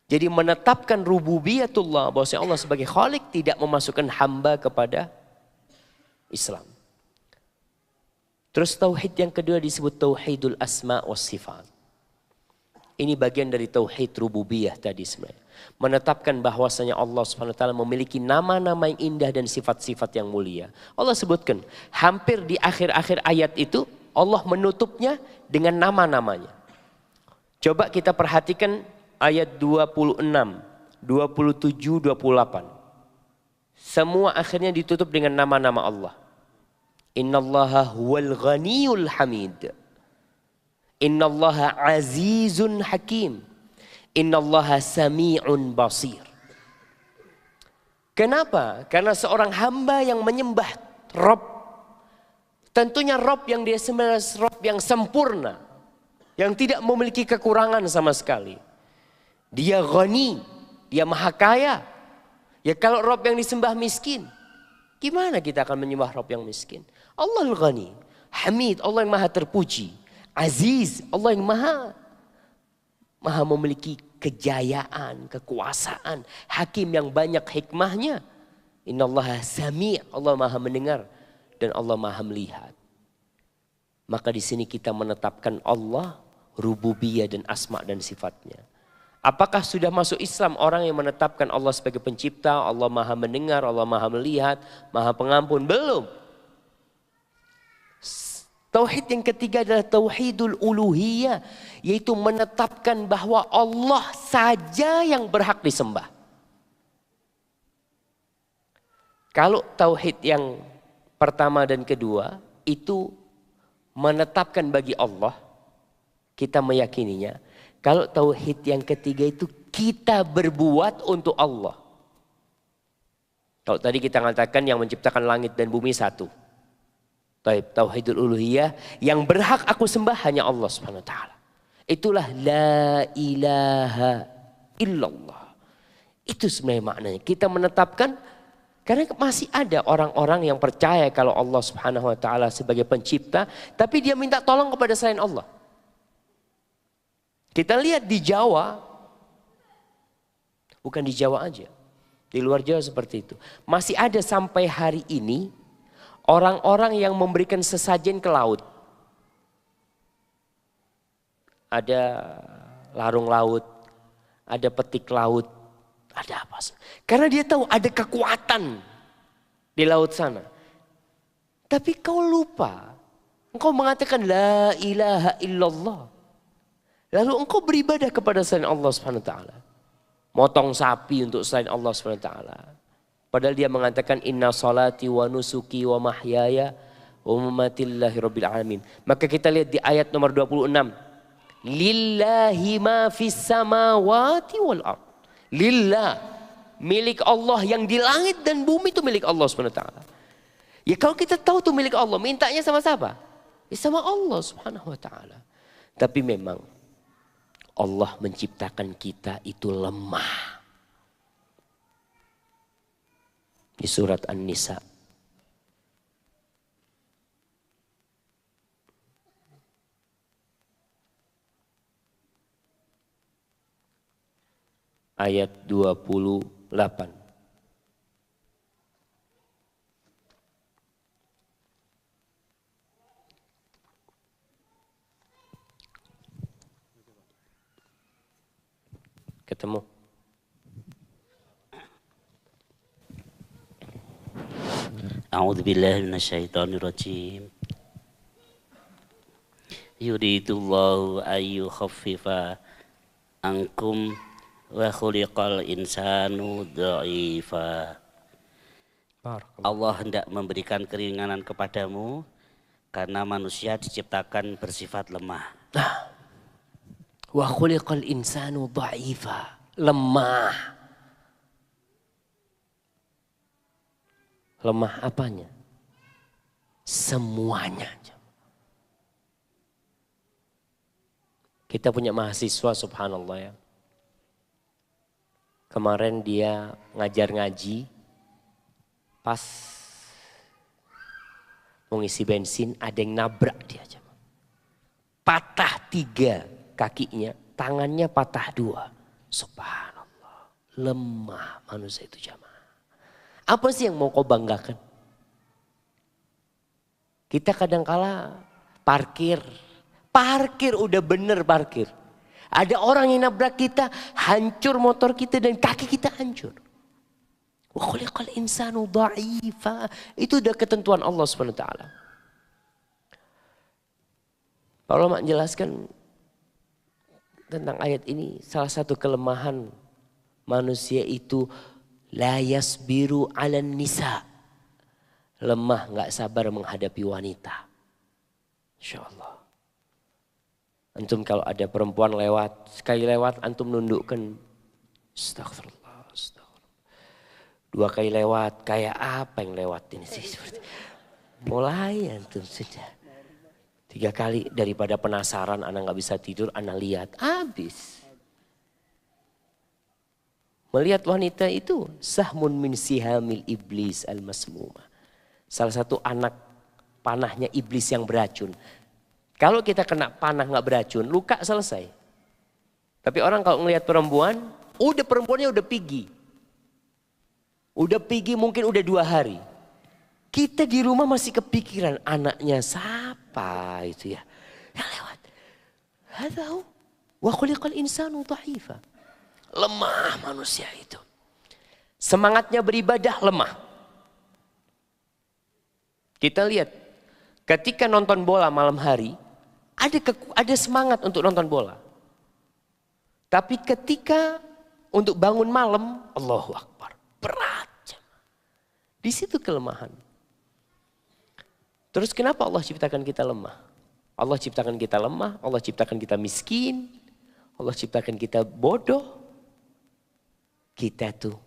Jadi menetapkan rububiyatullah, bahwasanya Allah sebagai khalik tidak memasukkan hamba kepada Islam. Terus tauhid yang kedua disebut tauhidul asma was sifat. Ini bagian dari tauhid rububiyah tadi sebenarnya. Menetapkan bahwasanya Allah SWT memiliki nama-nama yang indah dan sifat-sifat yang mulia. Allah sebutkan hampir di akhir-akhir ayat itu Allah menutupnya dengan nama-namanya. Coba kita perhatikan ayat 26, 27, 28. Semua akhirnya ditutup dengan nama-nama Allah. Innallaha huwal ghaniyul hamid. Innallaha azizun hakim. Innallaha sami'un basir. Kenapa? Karena seorang hamba yang menyembah Rob, tentunya Rob yang dia sembah Rob yang sempurna, yang tidak memiliki kekurangan sama sekali. Dia ghani, dia maha kaya. Ya kalau Rob yang disembah miskin, gimana kita akan menyembah Rob yang miskin? Allah al-ghani, hamid, Allah yang maha terpuji. Aziz, Allah yang maha memiliki kejayaan, kekuasaan. Hakim yang banyak hikmahnya. Innallaha sami', Allah maha mendengar. Dan Allah maha melihat. Maka di sini kita menetapkan Allah, rububiyah dan asma dan sifatnya. Apakah sudah masuk Islam orang yang menetapkan Allah sebagai pencipta, Allah maha mendengar, Allah maha melihat, maha pengampun? Belum. Tauhid yang ketiga adalah tauhidul uluhiyah, yaitu menetapkan bahwa Allah saja yang berhak disembah. Kalau tauhid yang pertama dan kedua itu menetapkan bagi Allah, kita meyakininya. Kalau tauhid yang ketiga itu kita berbuat untuk Allah. Kalau tadi kita mengatakan yang menciptakan langit dan bumi satu. Tauhidul uluhiyah, yang berhak aku sembah hanya Allah Subhanahu wa taala. Itulah la ilaha illallah. Itu sebenarnya maknanya. Kita menetapkan, karena masih ada orang-orang yang percaya kalau Allah Subhanahu wa taala sebagai pencipta, tapi dia minta tolong kepada selain Allah. Kita lihat di Jawa, bukan di Jawa aja, di luar Jawa seperti itu. Masih ada sampai hari ini orang-orang yang memberikan sesajen ke laut. Ada larung laut, ada petik laut, ada apa? Karena dia tahu ada kekuatan di laut sana. Tapi kau lupa, engkau mengatakan la ilaha illallah. Lalu engkau beribadah kepada selain Allah Subhanahu wa taala. Motong sapi untuk selain Allah Subhanahu wa taala. Padahal dia mengatakan inna salati wa nusuki wa mahyaya wa mamatillahi rabbil alamin. Maka kita lihat di ayat nomor 26. Lillahi ma fis samawati wal ard. Lillah, milik Allah yang di langit dan bumi itu milik Allah Subhanahu wa taala. Ya kalau kita tahu itu milik Allah, mintanya sama siapa? Ya sama Allah subhanahu wa ta'ala. Tapi memang Allah menciptakan kita itu lemah. Di surat An-Nisa. Ayat 28. Ketemu. A'udzu billahi minasyaitonir rajim. Yuridullahu ayyukhaffifa ankum wa khuliqal insanu dha'ifa. Allah hendak memberikan keringanan kepadamu karena manusia diciptakan bersifat lemah. Wa khuliqal insanu dha'ifa. Lemah. Lemah apanya? Semuanya. Kita punya mahasiswa subhanallah ya. Kemarin dia ngajar ngaji. Pas mau ngisi bensin ada yang nabrak dia. Patah 3 kakinya, tangannya patah 2. Subhanallah. Lemah manusia itu jamaah. Apa sih yang mau kau banggakan? Kita kadangkala parkir udah bener parkir. Ada orang yang nabrak kita, hancur motor kita dan kaki kita hancur. Wa khuliqal insanu dha'ifa. Itu udah ketentuan Allah SWT. Para ulama menjelaskan tentang ayat ini, salah satu kelemahan manusia itu la yasbiru 'alan nisa. Lemah, enggak sabar menghadapi wanita. Insyaallah. Antum kalau ada perempuan lewat, sekali lewat antum nundukkan. Astagfirullah, astagfirullah. 2 kali lewat, kayak apa yang lewat ini sih? Mulai antum sudah. 3 kali daripada penasaran, anak nggak bisa tidur, anak lihat, habis. Melihat wanita itu sahmun min sihamil iblis al-masmuma. Salah satu anak panahnya iblis yang beracun. Kalau kita kena panah nggak beracun, luka selesai. Tapi orang kalau ngelihat perempuan, perempuannya udah pergi. Udah pergi mungkin udah 2 hari. Kita di rumah masih kepikiran anaknya siapa itu ya. Yang lewat. Hadau wa khuliqal insanu dha'ifa. Lemah manusia itu. Semangatnya beribadah lemah. Kita lihat ketika nonton bola malam hari, ada semangat untuk nonton bola. Tapi ketika untuk bangun malam, Allahu Akbar, berat. Di situ kelemahan. Terus kenapa Allah ciptakan kita lemah? Allah ciptakan kita lemah, Allah ciptakan kita miskin, Allah ciptakan kita bodoh. Kita tuh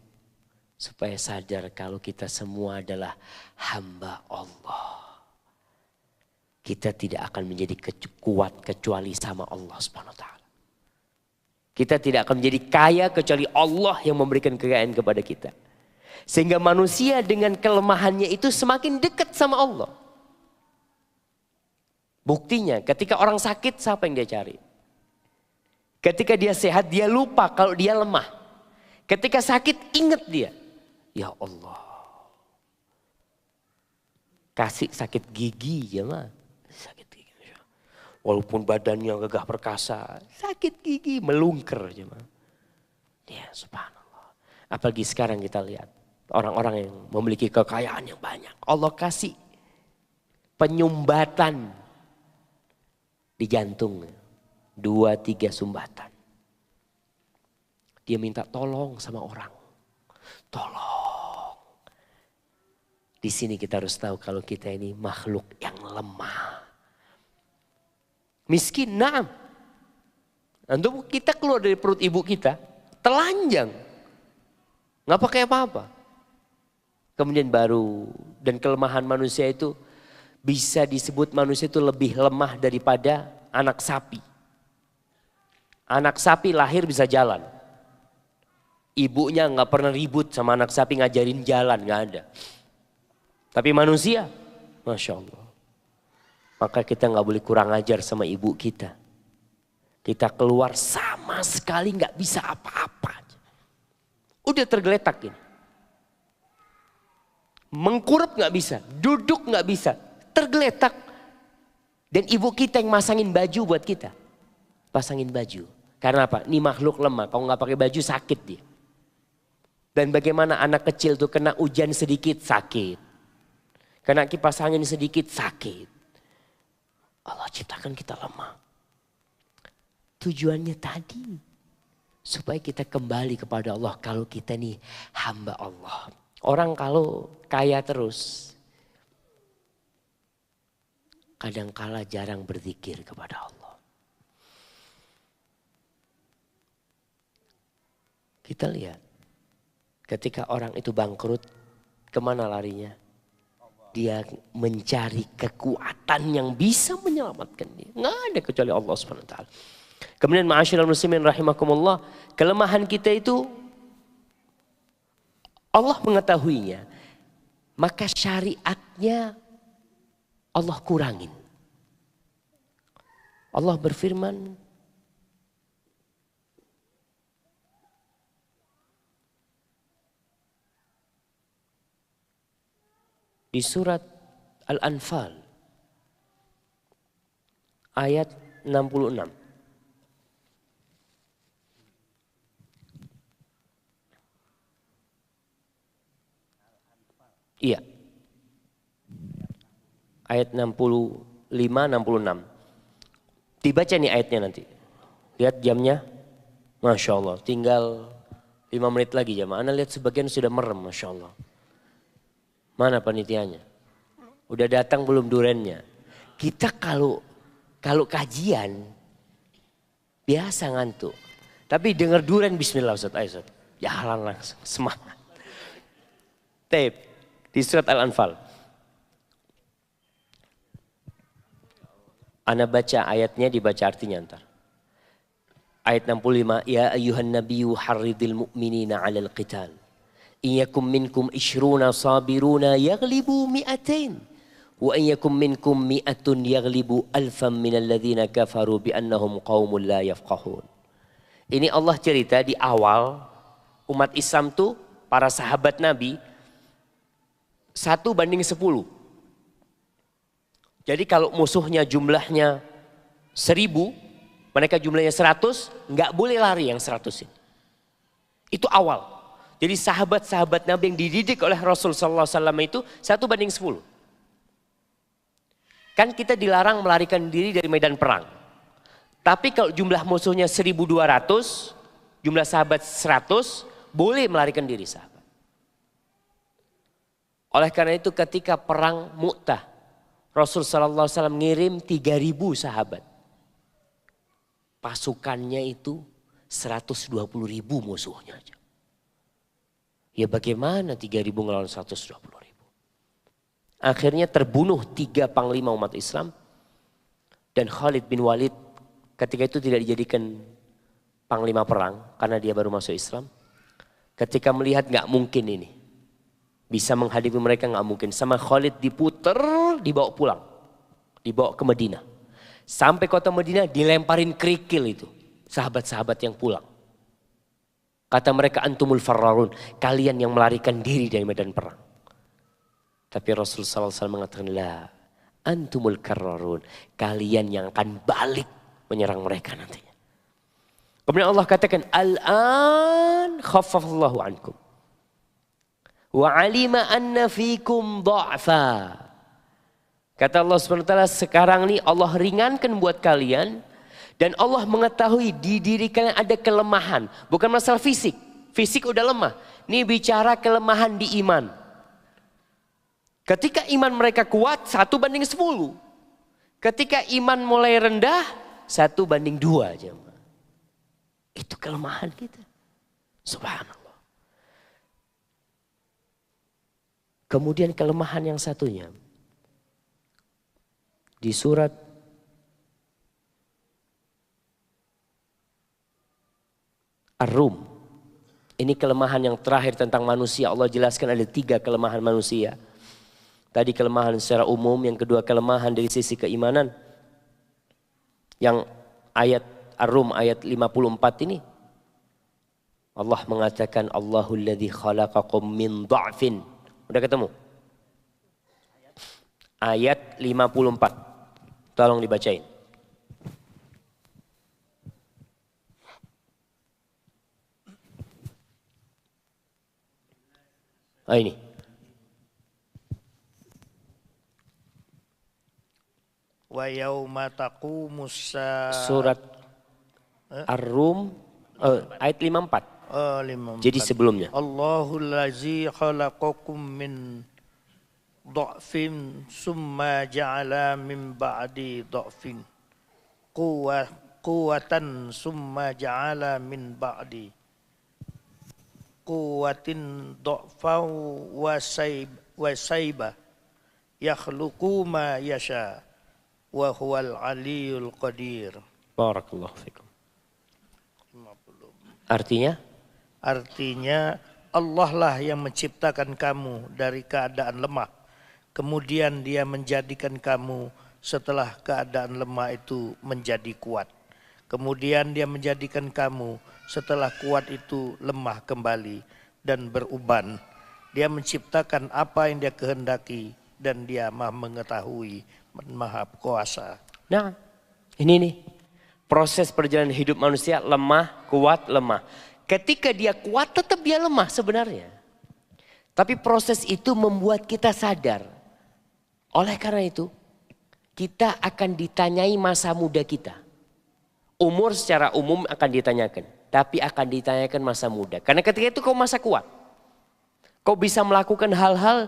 supaya sadar kalau kita semua adalah hamba Allah. Kita tidak akan menjadi kuat kecuali sama Allah Subhanahu wa taala. Kita tidak akan menjadi kaya kecuali Allah yang memberikan kekayaan kepada kita. Sehingga manusia dengan kelemahannya itu semakin dekat sama Allah. Buktinya ketika orang sakit siapa yang dia cari? Ketika dia sehat dia lupa kalau dia lemah. Ketika sakit ingat dia. Ya Allah. Kasih sakit gigi ya mah. Sakit gigi. Walaupun badannya gagah perkasa. Sakit gigi melungker aja mah. Ya subhanallah. Apalagi sekarang kita lihat. Orang-orang yang memiliki kekayaan yang banyak. Allah kasih penyumbatan di jantung. 2-3 sumbatan. Dia minta tolong sama orang. Tolong. Di sini kita harus tahu kalau kita ini makhluk yang lemah. Miskin, naam. Untuk kita keluar dari perut ibu kita, telanjang. Nggak pakai apa-apa. Kemudian baru Dan kelemahan manusia itu bisa disebut manusia itu lebih lemah daripada anak sapi. Anak sapi lahir bisa jalan. Ibunya nggak pernah ribut sama anak sapi ngajarin jalan, nggak ada. Tapi manusia, Masya Allah. Maka kita nggak boleh kurang ajar sama ibu kita. Kita keluar sama sekali nggak bisa apa-apa. Udah tergeletak ini. Mengkurap nggak bisa, duduk nggak bisa, tergeletak. Dan ibu kita yang masangin baju buat kita. Pasangin baju. Karena apa? Ini makhluk lemah, kalau nggak pakai baju sakit dia. Dan bagaimana anak kecil tuh kena hujan sedikit sakit. Kena kipas angin sedikit sakit. Allah ciptakan kita lemah. Tujuannya tadi. Supaya kita kembali kepada Allah kalau kita nih hamba Allah. Orang kalau kaya terus. Kadangkala jarang berzikir kepada Allah. Kita lihat. Ketika orang itu bangkrut. Kemana larinya? Dia mencari kekuatan yang bisa menyelamatkan dia. Nggak ada kecuali Allah SWT. Kemudian ma'asyiral muslimin rahimakumullah. Kelemahan kita itu Allah mengetahuinya. Maka syariatnya Allah kurangin. Allah berfirman. Di surat Al-Anfal. Ayat 66. Iya. Ayat 65-66. Dibaca nih ayatnya nanti. Lihat jamnya. Masya Allah. Tinggal 5 menit lagi jamaah. Anda lihat sebagian sudah merem. Masya Allah. Mana panitianya? Udah datang belum durennya? Kita kalau kajian. Biasa ngantuk. Tapi dengar duren bismillah Ustaz. Ayo Ustaz. Jalan langsung. Semangat. Tape. Di surat Al-Anfal. Ana baca ayatnya, dibaca artinya ntar. Ayat 65. Ya ayuhan nabiyyu harridil mu'minina 'alal qital. Iyakum minkum ishruna sabiruna yaglibu mi'atain. Wa iyakum minkum mi'atun yaglibu alfam minal ladzina kafaru bi'annahum qaumun la yafqahun. Ini Allah cerita di awal umat Islam tuh para sahabat Nabi 1:10. Jadi kalau musuhnya jumlahnya 1000, mereka jumlahnya 100, nggak boleh lari yang 100 ini. Itu awal. Jadi sahabat-sahabat Nabi yang dididik oleh Rasul sallallahu alaihi wasallam itu 1:10. Kan kita dilarang melarikan diri dari medan perang. Tapi kalau jumlah musuhnya 1200, jumlah sahabat 100, boleh melarikan diri sahabat. Oleh karena itu ketika perang Mu'tah, Rasul sallallahu alaihi wasallam ngirim 3000 sahabat. Pasukannya itu 120.000 musuhnya aja. Ya bagaimana 3.000 ngelawan 120.000? Akhirnya terbunuh 3 panglima umat Islam. Dan Khalid bin Walid ketika itu tidak dijadikan panglima perang karena dia baru masuk Islam. Ketika melihat gak mungkin ini. Bisa menghadapi mereka gak mungkin. Sama Khalid diputer, dibawa pulang. Dibawa ke Madinah. Sampai kota Madinah dilemparin kerikil itu. Sahabat-sahabat yang pulang. Kata mereka antumul farrarun. Kalian yang melarikan diri dari medan perang. Tapi Rasulullah SAW mengatakan la antumul karrarun. Kalian yang akan balik menyerang mereka nantinya. Kemudian Allah katakan al-an khaffafallahu ankum. Wa alima anna fikum dha'fa. Kata Allah SWT sekarang nih Allah ringankan buat kalian. Dan Allah mengetahui di diri kalian ada kelemahan. Bukan masalah fisik. Fisik udah lemah. Ini bicara kelemahan di iman. Ketika iman mereka kuat 1:10. Ketika iman mulai rendah 1:2 aja. Itu kelemahan kita. Subhanallah. Kemudian kelemahan yang satunya. Di surat Ar-Rum. Ini kelemahan yang terakhir tentang manusia. Allah jelaskan ada 3 kelemahan manusia. Tadi kelemahan secara umum, yang kedua kelemahan dari sisi keimanan. Yang ayat Ar-Rum ayat 54 ini. Allah mengatakan Allahul ladzi khalaqakum min dha'fin. Udah ketemu? Ayat 54. Tolong dibacain. Ini. Wa yauma taqumus Surat Ar-Rum ayat 54. 54. Jadi sebelumnya. Allahul ladzi khalaqakum min dha'fin summa ja'ala min ba'di dha'fin quwwatan summa ja'ala min ba'di quwwatin dha'fa wa sayba yakhluqu ma yasha wa huwal aliyul qadir. Barakallahu fikum. Artinya? Artinya Allah lah yang menciptakan kamu dari keadaan lemah. Kemudian dia menjadikan kamu setelah keadaan lemah itu menjadi kuat. Kemudian dia menjadikan kamu setelah kuat itu lemah kembali dan beruban. Dia menciptakan apa yang dia kehendaki dan dia maha mengetahui, maha kuasa. Nah, ini nih. Proses perjalanan hidup manusia lemah, kuat, lemah. Ketika dia kuat tetap dia lemah sebenarnya. Tapi proses itu membuat kita sadar. Oleh karena itu, kita akan ditanyai masa muda kita. Umur secara umum akan ditanyakan. Tapi akan ditanyakan masa muda. Karena ketika itu kau masa kuat. Kau bisa melakukan hal-hal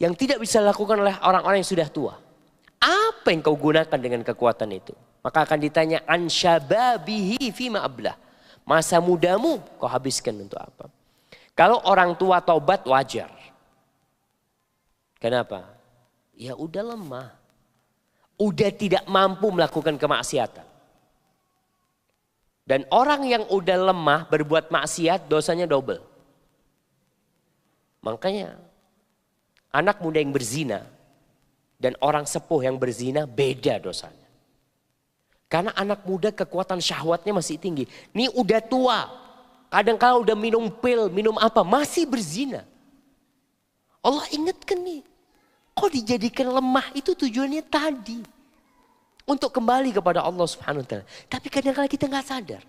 yang tidak bisa dilakukan oleh orang-orang yang sudah tua. Apa yang kau gunakan dengan kekuatan itu? Maka akan ditanya an syababihi fima ablah. Masa mudamu kau habiskan untuk apa? Kalau orang tua taubat wajar. Kenapa? Ya udah lemah. Udah tidak mampu melakukan kemaksiatan. Dan orang yang udah lemah berbuat maksiat dosanya double. Makanya anak muda yang berzina dan orang sepuh yang berzina beda dosanya. Karena anak muda kekuatan syahwatnya masih tinggi. Ini udah tua. Kadang-kadang udah minum pil, minum apa. Masih berzina. Allah ingatkan nih. Kok dijadikan lemah itu tujuannya tadi. Untuk kembali kepada Allah Subhanahu wa ta'ala. Tapi kadang-kadang kita gak sadar.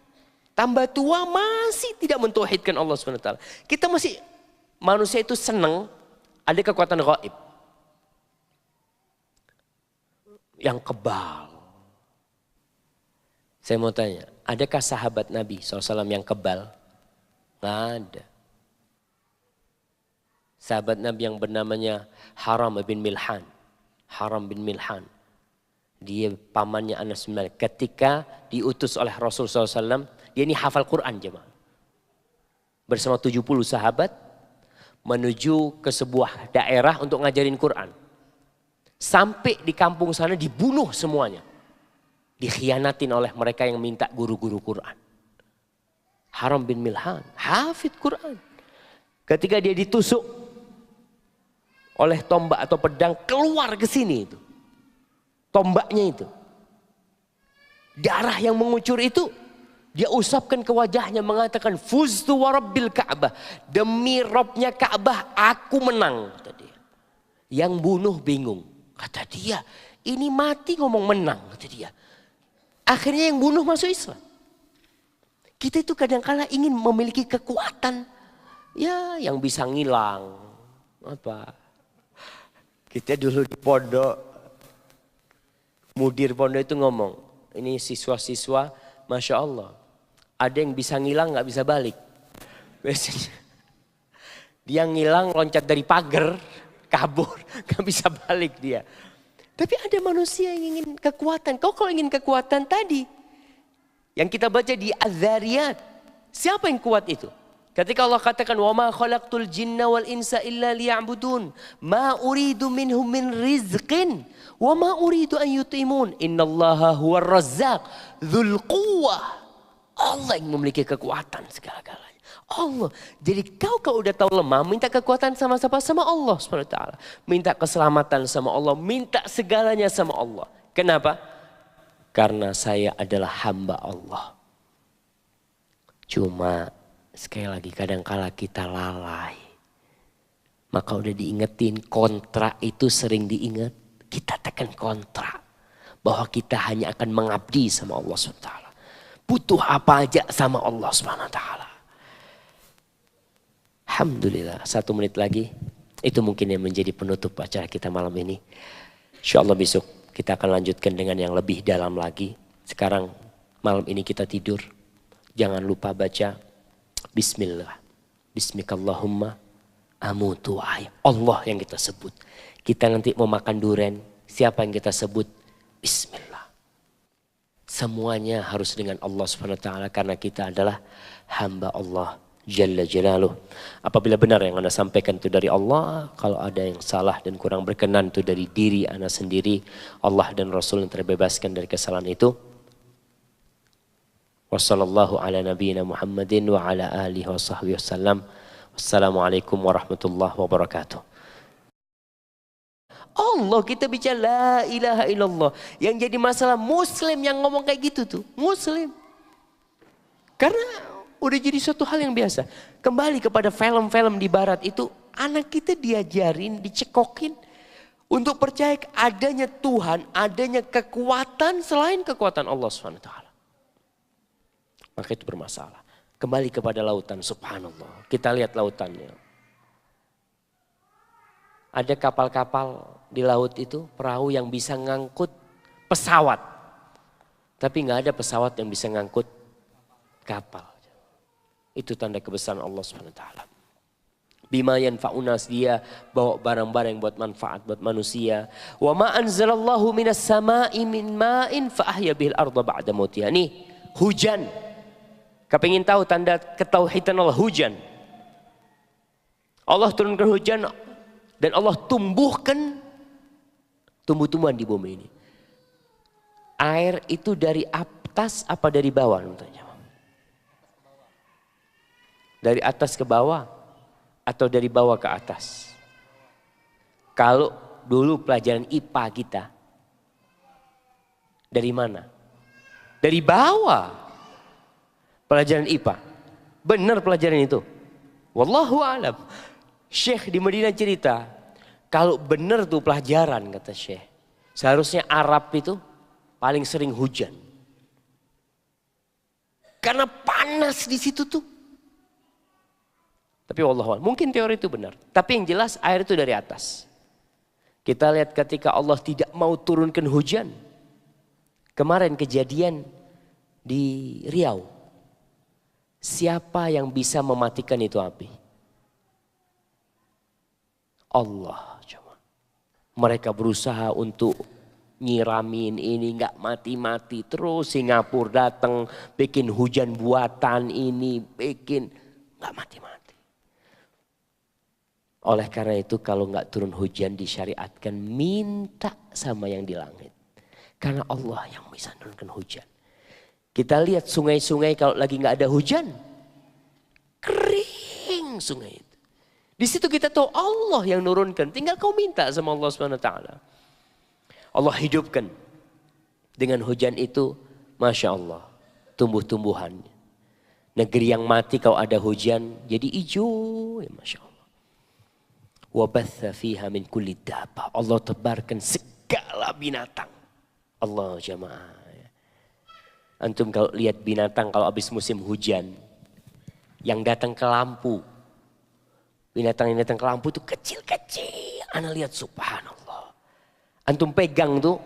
Tambah tua masih tidak mentauhidkan Allah Subhanahu wa ta'ala. Kita masih, manusia itu senang ada kekuatan gaib. Yang kebal. Saya mau tanya, adakah sahabat Nabi SAW yang kebal? Nggak ada. Sahabat Nabi yang bernamanya Haram bin Milhan. Haram bin Milhan. Dia pamannya Anas bin Malik. Ketika diutus oleh Rasul SAW, dia ini hafal Quran jemaah. Bersama 70 sahabat menuju ke sebuah daerah untuk ngajarin Quran. Sampai di kampung sana dibunuh semuanya. Dikhianatin oleh mereka yang minta guru-guru Quran. Haram bin Milhan, hafid Quran. Ketika dia ditusuk oleh tombak atau pedang, keluar ke sini itu. Tombaknya itu. Darah yang mengucur itu, dia usapkan ke wajahnya mengatakan, Fuztu wa rabbil Ka'bah. Demi Robnya Ka'bah, aku menang. Kata dia. Yang bunuh bingung. Kata dia, ini mati ngomong menang. Kata dia. Akhirnya yang bunuh masuk Islam. Kita itu kadang-kala ingin memiliki kekuatan. Ya yang bisa ngilang. Apa? Kita dulu di pondok. Mudir pondok itu ngomong. Ini siswa-siswa Masya Allah. Ada yang bisa ngilang gak bisa balik. Biasanya. Dia ngilang loncat dari pagar. Kabur. Gak bisa balik dia. Tapi ada manusia yang ingin kekuatan. Kau kalau ingin kekuatan tadi. Yang kita baca di Az-Zariyat. Siapa yang kuat itu? Ketika Allah katakan wa ma khalaqtul jinna wal insa illa liya'budun ma uridu minhum min rizqin wa ma uridu an yut'imun innallaha huwar razzaq dzul quwwah. Allah yang memiliki kekuatan segala-galanya. Allah. Jadi kau udah tahu lemah, minta kekuatan sama siapa? Sama Allah SWT. Minta keselamatan sama Allah, minta segalanya sama Allah. Kenapa? Karena saya adalah hamba Allah. Cuma sekali lagi kadang-kala kita lalai. Maka udah diingetin, kontrak itu sering diingat. Kita tekan kontrak. Bahwa kita hanya akan mengabdi sama Allah SWT. Butuh apa aja sama Allah SWT. Alhamdulillah, 1 menit lagi. Itu mungkin yang menjadi penutup acara kita malam ini. InsyaAllah besok kita akan lanjutkan dengan yang lebih dalam lagi. Sekarang malam ini kita tidur. Jangan lupa baca Bismillah. Bismikallahumma amutu wa ahya. Allah yang kita sebut. Kita nanti mau makan durian. Siapa yang kita sebut? Bismillah. Semuanya harus dengan Allah SWT. Karena kita adalah hamba Allah Jalla Jalaluh. Apabila benar yang Anda sampaikan itu dari Allah, kalau ada yang salah dan kurang berkenan itu dari diri Anda sendiri, Allah dan Rasul yang terbebaskan dari kesalahan itu. Wassallallahu ala nabiyyina Muhammadin wa ala alihi wa sahbihi wasallam. Wassalamualaikum warahmatullahi wabarakatuh. Allah, kita bicara la ilaha illallah. Yang jadi masalah Muslim yang ngomong kayak gitu tuh. Muslim. Karena udah jadi suatu hal yang biasa. Kembali kepada film-film di barat itu, anak kita diajarin, dicekokin untuk percaya adanya Tuhan, adanya kekuatan selain kekuatan Allah SWT. Maka itu bermasalah. Kembali kepada lautan, subhanallah. Kita lihat lautannya. Ada kapal-kapal di laut itu, perahu yang bisa ngangkut pesawat. Tapi nggak ada pesawat yang bisa ngangkut kapal. Itu tanda kebesaran Allah SWT. Bima yanfa'unas, dia bawa barang-barang buat manfaat buat manusia. Wa ma anzalallahu minas sama'i min ma'in fa ahya bihil arda ba'da mautiha. Nih, hujan. Kepengin tahu tanda ketauhidan Allah? Hujan. Allah turunkan hujan dan Allah tumbuhkan tumbuh-tumbuhan di bumi ini. Air itu dari atas apa dari bawah? Dari atas ke bawah atau dari bawah ke atas? Kalau dulu pelajaran IPA kita, dari mana? Dari bawah. Pelajaran IPA. Benar pelajaran itu. Wallahu a'lam. Syekh di Madinah cerita, kalau benar tuh pelajaran kata Syekh, seharusnya Arab itu paling sering hujan. Karena panas di situ tuh. Tapi wallahualam, mungkin teori itu benar. Tapi yang jelas air itu dari atas. Kita lihat ketika Allah tidak mau turunkan hujan. Kemarin kejadian di Riau. Siapa yang bisa mematikan itu api? Allah cuma. Mereka berusaha untuk nyiramin ini nggak mati-mati. Terus Singapura datang bikin hujan buatan ini. Bikin nggak mati-mati. Oleh karena itu kalau nggak turun hujan disyariatkan minta sama yang di langit. Karena Allah yang bisa turunkan hujan. Kita lihat sungai-sungai kalau lagi nggak ada hujan. Kering sungai itu. Di situ kita tahu Allah yang nurunkan. Tinggal kau minta sama Allah SWT. Allah hidupkan. Dengan hujan itu, Masya Allah. Tumbuh-tumbuhan. Negeri yang mati kalau ada hujan jadi hijau. Ya Masya Allah. Wabatha fiha min kulli dabba. Allah tebarkan segala binatang. Allah jamaah. Antum kalau lihat binatang kalau habis musim hujan. Yang datang ke lampu. Binatang yang datang ke lampu itu kecil-kecil. Ana lihat subhanallah. Antum pegang tuh.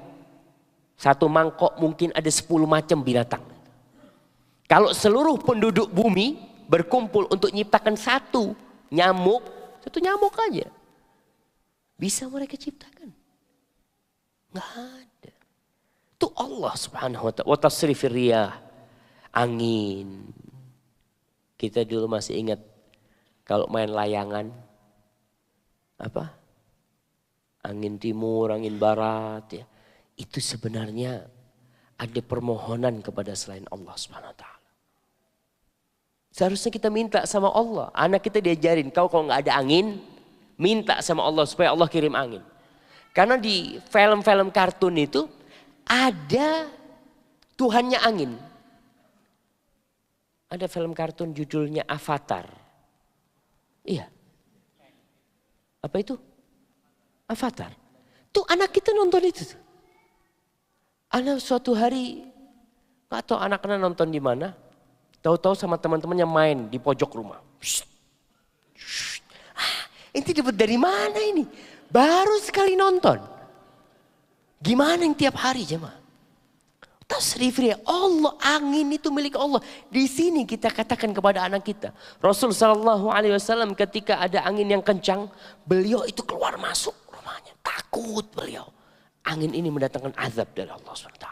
Satu mangkok mungkin ada 10 macam binatang. Kalau seluruh penduduk bumi berkumpul untuk nyiptakan satu nyamuk. Satu nyamuk aja. Bisa mereka ciptakan. Nggak ada. Itu Allah subhanahu wa ta'ala. Wa tasrifir riyah. Angin. Kita dulu masih ingat Kalau main layangan, apa? Angin timur, angin barat, ya. Itu sebenarnya ada permohonan kepada selain Allah Subhanahu wa taala. Seharusnya kita minta sama Allah. Anak kita diajarin, kau kalau nggak ada angin, minta sama Allah supaya Allah kirim angin. Karena di film-film kartun itu ada Tuhannya angin. Ada film kartun judulnya Avatar. Iya. Apa itu? Avatar. Tuh anak kita nonton itu. Anak suatu hari, gak tahu anak-anak nonton di mana. Tahu-tahu sama teman-temannya main di pojok rumah. Ini dapat dari mana ini? Baru sekali nonton. Gimana yang tiap hari jemaah? Tasrifri Allah, angin itu milik Allah. Di sini kita katakan kepada anak kita. Rasul sallallahu alaihi wasallam ketika ada angin yang kencang, beliau itu keluar masuk rumahnya. Takut beliau. Angin ini mendatangkan azab dari Allah SWT.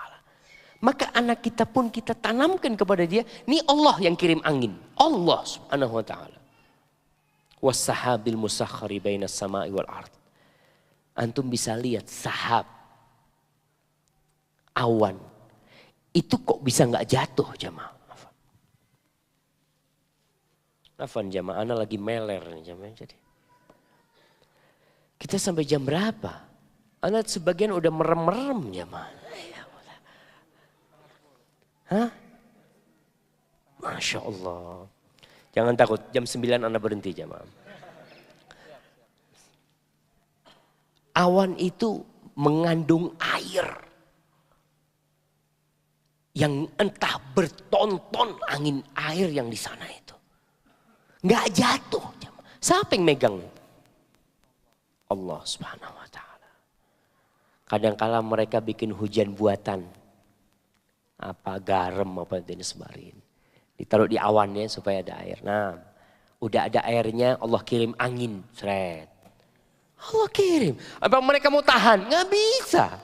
Maka anak kita pun kita tanamkan kepada dia, ini Allah yang kirim angin. Allah Subhanahu wa taala. Was-sahabil musakhkhari bainas sama'i wal ard. Antum bisa lihat sahab, awan. Itu kok bisa nggak jatuh jamaah? Afan jamaah, ana lagi meler nih jamaah. Jadi kita sampai jam berapa? Ana sebagian udah merem-merem jamaah. Hah? Masya Allah. Jangan takut, jam 9 ana berhenti jamaah. Awan itu mengandung air. Yang entah bertonton angin air yang di sana itu. Nggak jatuh. Siapa yang megang? Allah Subhanahu wa taala. Kadangkala mereka bikin hujan buatan. Apa garam apa ini sebarin. Ditaruh di awannya supaya ada air. Nah, udah ada airnya Allah kirim angin. Seret. Allah kirim. Apa mereka mau tahan? Nggak bisa.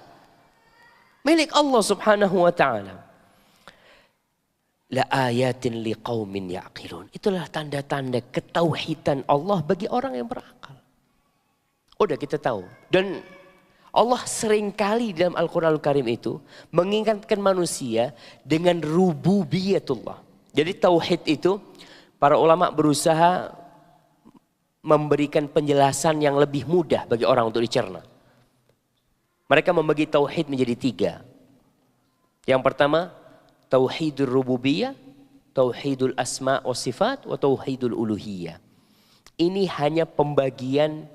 Milik Allah Subhanahu wa taala. La ayatin liqaumin yaqilun. Itulah tanda-tanda ketauhidan Allah bagi orang yang berakal. Udah kita tahu. Dan Allah seringkali dalam Al-Quranul Karim itu mengingatkan manusia dengan rububiyatullah. Jadi tauhid itu para ulama berusaha memberikan penjelasan yang lebih mudah bagi orang untuk dicerna. Mereka membagi tauhid menjadi 3. Yang pertama, tauhidul rububiyah, tauhidul asma wa sifat, wa tauhidul uluhiyah. Ini hanya pembagian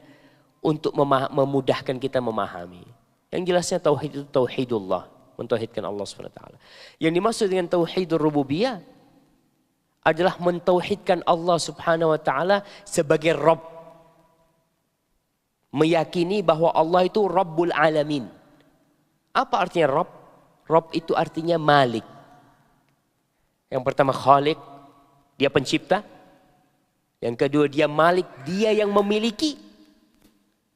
untuk memudahkan kita memahami. Yang jelasnya tauhid itu tauhidullah, mentauhidkan Allah SWT. Yang dimaksud dengan tauhidul rububiyah adalah mentauhidkan Allah Subhanahu wa taala sebagai Rabb. Meyakini bahwa Allah itu Rabbul Alamin. Apa artinya Rabb? Rabb itu artinya Malik. Yang pertama Khalik, dia pencipta. Yang kedua dia Malik, dia yang memiliki.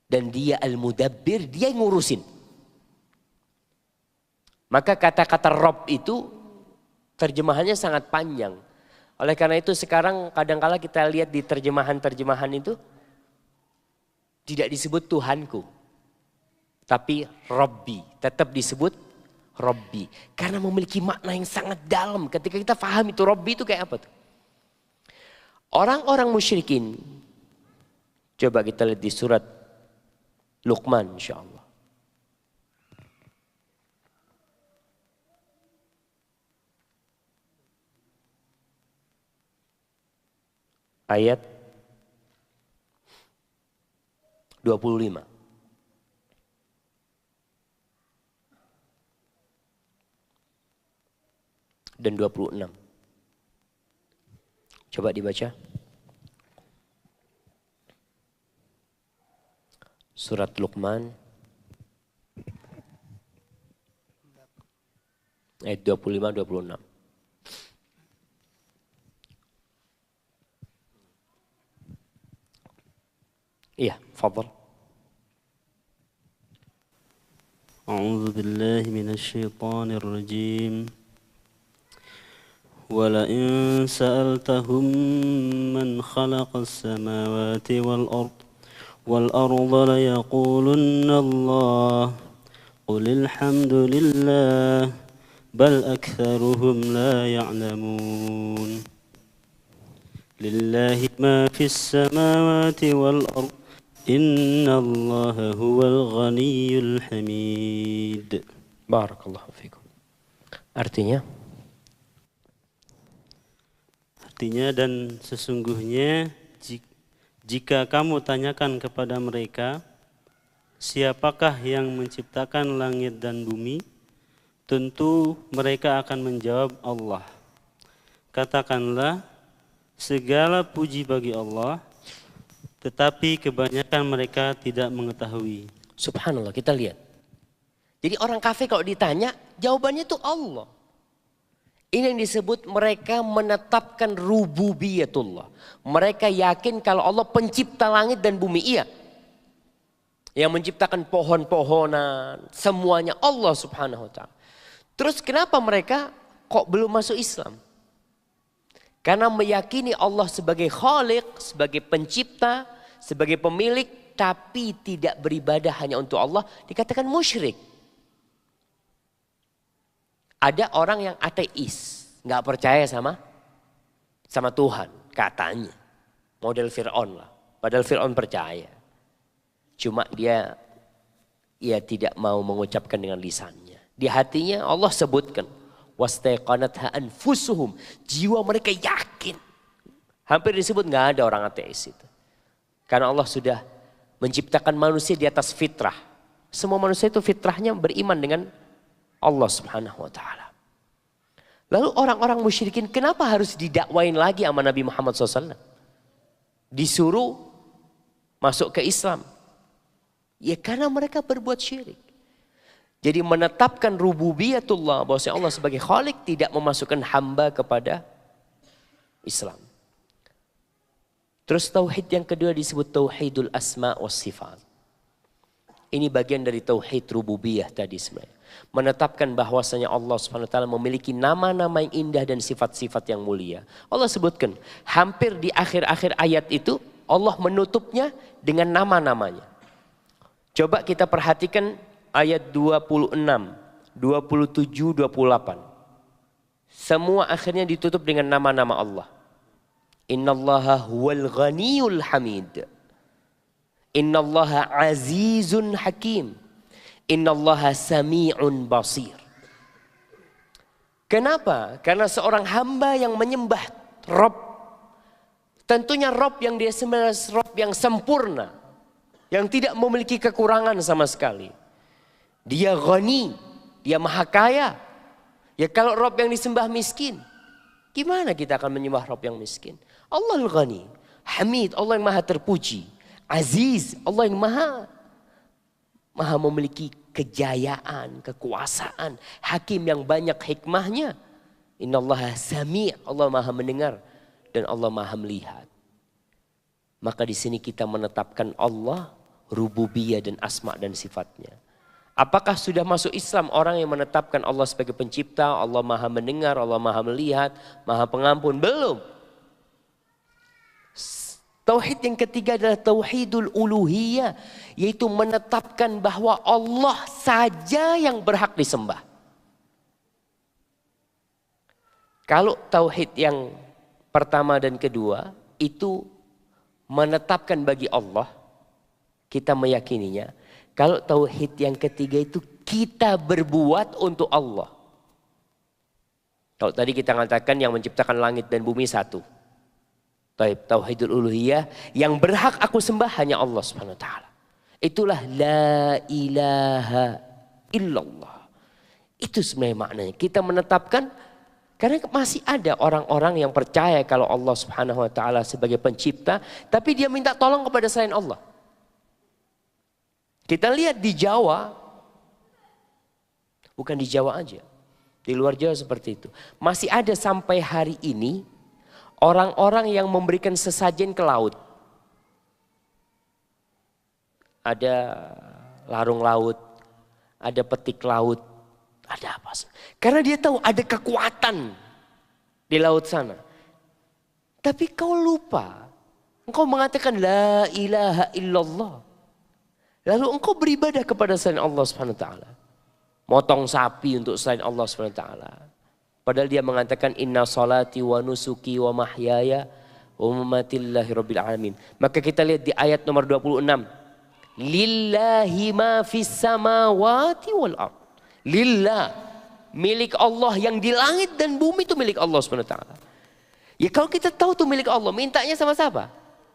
Dan dia Al-Mudabbir, dia yang ngurusin. Maka kata-kata Rabb itu terjemahannya sangat panjang. Oleh karena itu sekarang kadang-kala kita lihat di terjemahan-terjemahan itu tidak disebut Tuhanku. Tapi Rabbi, tetap disebut Rabbi. Karena memiliki makna yang sangat dalam. Ketika kita paham itu Rabbi itu kayak apa tuh? Orang-orang musyrikin. Coba kita lihat di surat Luqman insyaallah. Ayat 25. Dan 26. Coba dibaca. Surat Luqman ayat 25-26. Iya, fadhal. A'udzu billahi minasy syaithanir rajim. ولئن سألتهم من خلق السماوات والأرض ليقولن الله قل الحمد لله بل أكثرهم لا يعلمون لله ما في السماوات والأرض إن الله هو الغني الحميد. Barakallahu fikum. Artinya dan sesungguhnya jika kamu tanyakan kepada mereka, siapakah yang menciptakan langit dan bumi? Tentu mereka akan menjawab Allah. Katakanlah, segala puji bagi Allah, tetapi kebanyakan mereka tidak mengetahui. subhanallah, kita lihat. Jadi orang kafir kalau ditanya, jawabannya itu Allah. Ini yang disebut mereka menetapkan rububiyatullah. Mereka yakin kalau Allah pencipta langit dan bumi, iya. Yang menciptakan pohon-pohonan, semuanya Allah subhanahu wa ta'ala. Terus kenapa mereka kok belum masuk Islam? Karena meyakini Allah sebagai khaliq, sebagai pencipta, sebagai pemilik, tapi tidak beribadah hanya untuk Allah, dikatakan musyrik. Ada orang yang ateis, nggak percaya sama Tuhan, katanya. Model Fir'aun lah, padahal Fir'aun percaya. Cuma dia tidak mau mengucapkan dengan lisannya. Di hatinya Allah sebutkan, wastaiqanatha anfusuhum, jiwa mereka yakin. Hampir disebut nggak ada orang ateis itu. Karena Allah sudah menciptakan manusia di atas fitrah. Semua manusia itu fitrahnya beriman dengan Allah subhanahu wa ta'ala. Lalu orang-orang musyrikin kenapa harus didakwain lagi sama Nabi Muhammad SAW? Disuruh masuk ke Islam. Ya karena mereka berbuat syirik. Jadi menetapkan rububiyatullah, bahwasanya Allah sebagai khalik tidak memasukkan hamba kepada Islam. Terus tauhid yang kedua disebut tauhidul asma was sifat. Ini bagian dari tauhid rububiyah tadi sebenarnya. Menetapkan bahwasanya Allah SWT memiliki nama-nama yang indah dan sifat-sifat yang mulia. Allah sebutkan hampir di akhir-akhir ayat itu Allah menutupnya dengan nama-namanya. Coba kita perhatikan ayat 26, 27, 28. Semua akhirnya ditutup dengan nama-nama Allah. Innallaha huwal ghaniyul hamid. Innallaha azizun hakim. Innallaha sami'un basir. Kenapa? Karena seorang hamba yang menyembah Rob, tentunya Rob yang dia sembah Rob yang sempurna, yang tidak memiliki kekurangan sama sekali. Dia ghani, dia maha kaya. Ya kalau Rob yang disembah miskin, gimana kita akan menyembah Rob yang miskin? Allah al-ghani, hamid, Allah yang maha terpuji, aziz, Allah yang maha memiliki kejayaan, kekuasaan, hakim yang banyak hikmahnya. Innallaha sami', Allah maha mendengar dan Allah maha melihat. Maka di sini kita menetapkan Allah rububiyah dan asma dan sifatnya. Apakah sudah masuk Islam orang yang menetapkan Allah sebagai pencipta, Allah maha mendengar, Allah maha melihat, maha pengampun? Belum. Tauhid yang ketiga adalah tauhidul uluhiyah, yaitu menetapkan bahwa Allah saja yang berhak disembah. Kalau tauhid yang pertama dan kedua itu menetapkan bagi Allah, kita meyakininya. Kalau tauhid yang ketiga itu kita berbuat untuk Allah. Kalau tadi kita mengatakan yang menciptakan langit dan bumi satu. Tauhidul uluhiyah, yang berhak aku sembah hanya Allah Subhanahu wa taala. Itulah la ilaha illallah. Itu sebenarnya maknanya. Kita menetapkan karena masih ada orang-orang yang percaya kalau Allah Subhanahu wa taala sebagai pencipta, tapi dia minta tolong kepada selain Allah. Kita lihat di Jawa, bukan di Jawa aja, di luar Jawa seperti itu. Masih ada sampai hari ini orang-orang yang memberikan sesajen ke laut. Ada larung laut, ada petik laut, ada apa? Karena dia tahu ada kekuatan di laut sana. Tapi kau lupa. Engkau mengatakan la ilaha illallah. Lalu engkau beribadah kepada selain Allah Subhanahu wa taala. Motong sapi untuk selain Allah Subhanahu wa taala. Padahal dia mengatakan inna salati wa nusuki wa mahyaya wa mamatillahi rabbil alamin. Maka kita lihat di ayat nomor 26. Lillahi ma fis samawati wal ard. Lillah, milik Allah yang di langit dan bumi itu milik Allah Subhanahu wa taala. Ya kalau kita tahu itu milik Allah, mintanya sama siapa?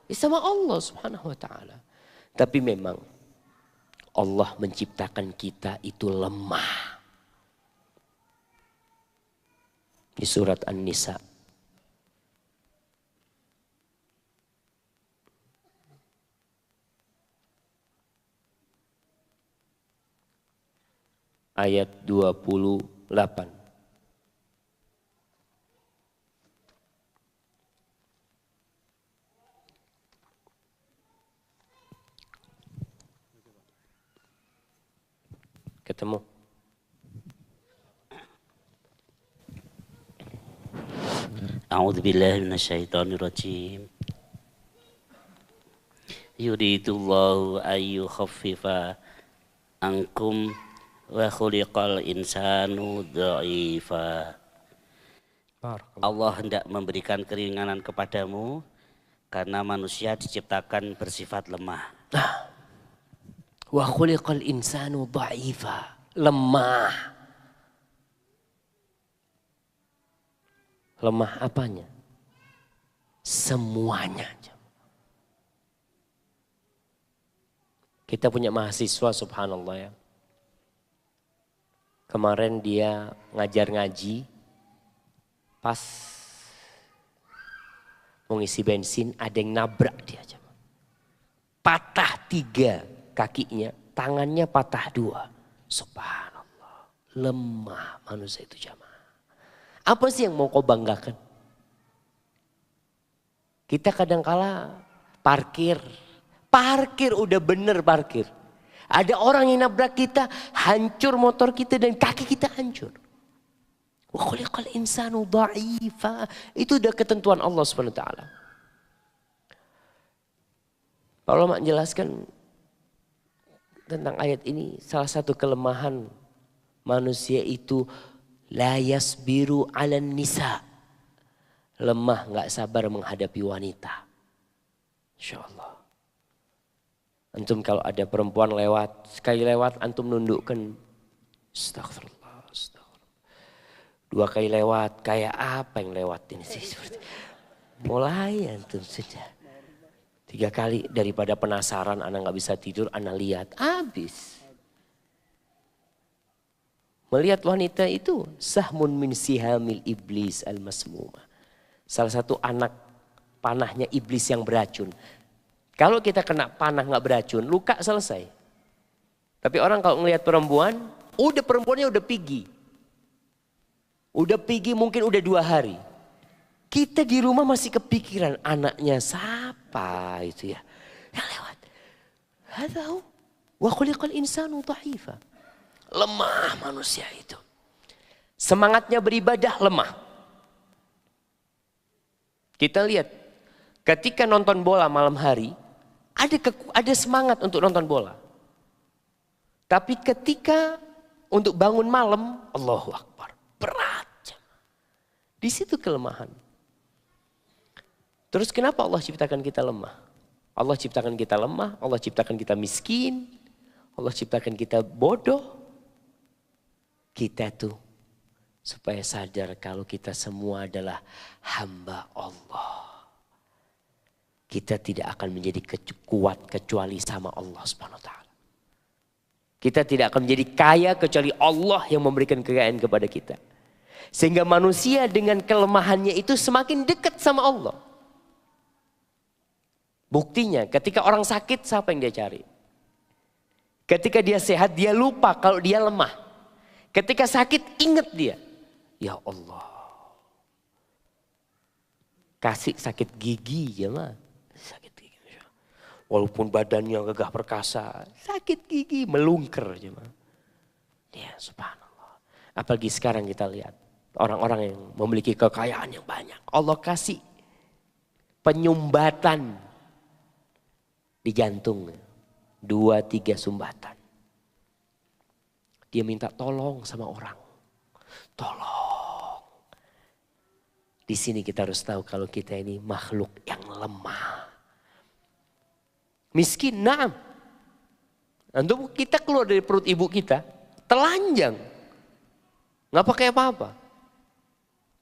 Ya sama Allah Subhanahu wa taala. Tapi memang Allah menciptakan kita itu lemah. Di surat An-Nisa. Ayat 28. Ketemu. A'udzu billahi minasyaitonir rajim. Yuridullahu ayyu khaffifa ankum wa khuliqal insanu dha'ifa. Allah hendak memberikan keringanan kepadamu karena manusia diciptakan bersifat lemah. Wa khuliqal insanu dha'ifa. Lemah. Lemah apanya? Semuanya. Kita punya mahasiswa subhanallah ya. Kemarin dia ngajar ngaji. Pas mau ngisi bensin ada yang nabrak dia. Patah 3 kakinya, tangannya patah 2. Subhanallah. Lemah manusia itu jamaah. Apa sih yang mau kau banggakan? Kita kadangkala parkir. Parkir udah bener parkir. Ada orang yang nabrak kita, hancur motor kita dan kaki kita hancur. Wa khuliqal insanu dha'ifa. Itu udah ketentuan Allah Subhanahu wa taala. Para ulama menjelaskan tentang ayat ini, salah satu kelemahan manusia itu la yasbiru 'alan nisa. Lemah, enggak sabar menghadapi wanita. Insyaallah. Antum kalau ada perempuan lewat, sekali lewat antum nundukkan. Astagfirullah, astagfirullah. 2 kali lewat, kayak apa yang lewat ini sih? Mulai antum sudah. 3 kali daripada penasaran, anak nggak bisa tidur, anak lihat, habis. Melihat wanita itu sahmun min sihamil iblis al-masmumah. Salah satu anak panahnya iblis yang beracun. Kalau kita kena panah nggak beracun, luka selesai. Tapi orang kalau ngelihat perempuan, perempuannya udah pergi. Udah pergi mungkin udah 2 hari. Kita di rumah masih kepikiran anaknya siapa itu ya. Yang lewat. Hadau wa khuliqal insanu dha'ifa. Lemah manusia itu. Semangatnya beribadah lemah. Kita lihat ketika nonton bola malam hari, ada semangat untuk nonton bola. Tapi ketika untuk bangun malam, Allahu Akbar, berat. Di situ kelemahan. Terus kenapa Allah ciptakan kita lemah? Allah ciptakan kita lemah, Allah ciptakan kita miskin, Allah ciptakan kita bodoh. Kita tuh supaya sadar kalau kita semua adalah hamba Allah. Kita tidak akan menjadi kuat kecuali sama Allah Subhanahu wa taala. Kita tidak akan menjadi kaya kecuali Allah yang memberikan kekayaan kepada kita. Sehingga manusia dengan kelemahannya itu semakin dekat sama Allah. Buktinya ketika orang sakit siapa yang dia cari? Ketika dia sehat dia lupa kalau dia lemah. Ketika sakit ingat dia. Ya Allah. Kasih sakit gigi ya mah. Sakit gigi. Walaupun badannya gagah perkasa. Sakit gigi melungker ya mah. Ya subhanallah. Apalagi sekarang kita lihat. Orang-orang yang memiliki kekayaan yang banyak. Allah kasih penyumbatan di jantung. 2-3 sumbatan. Dia minta tolong sama orang. Tolong. Di sini kita harus tahu kalau kita ini makhluk yang lemah. Miskin, naam. Untuk kita keluar dari perut ibu kita, telanjang. Nggak pakai apa-apa.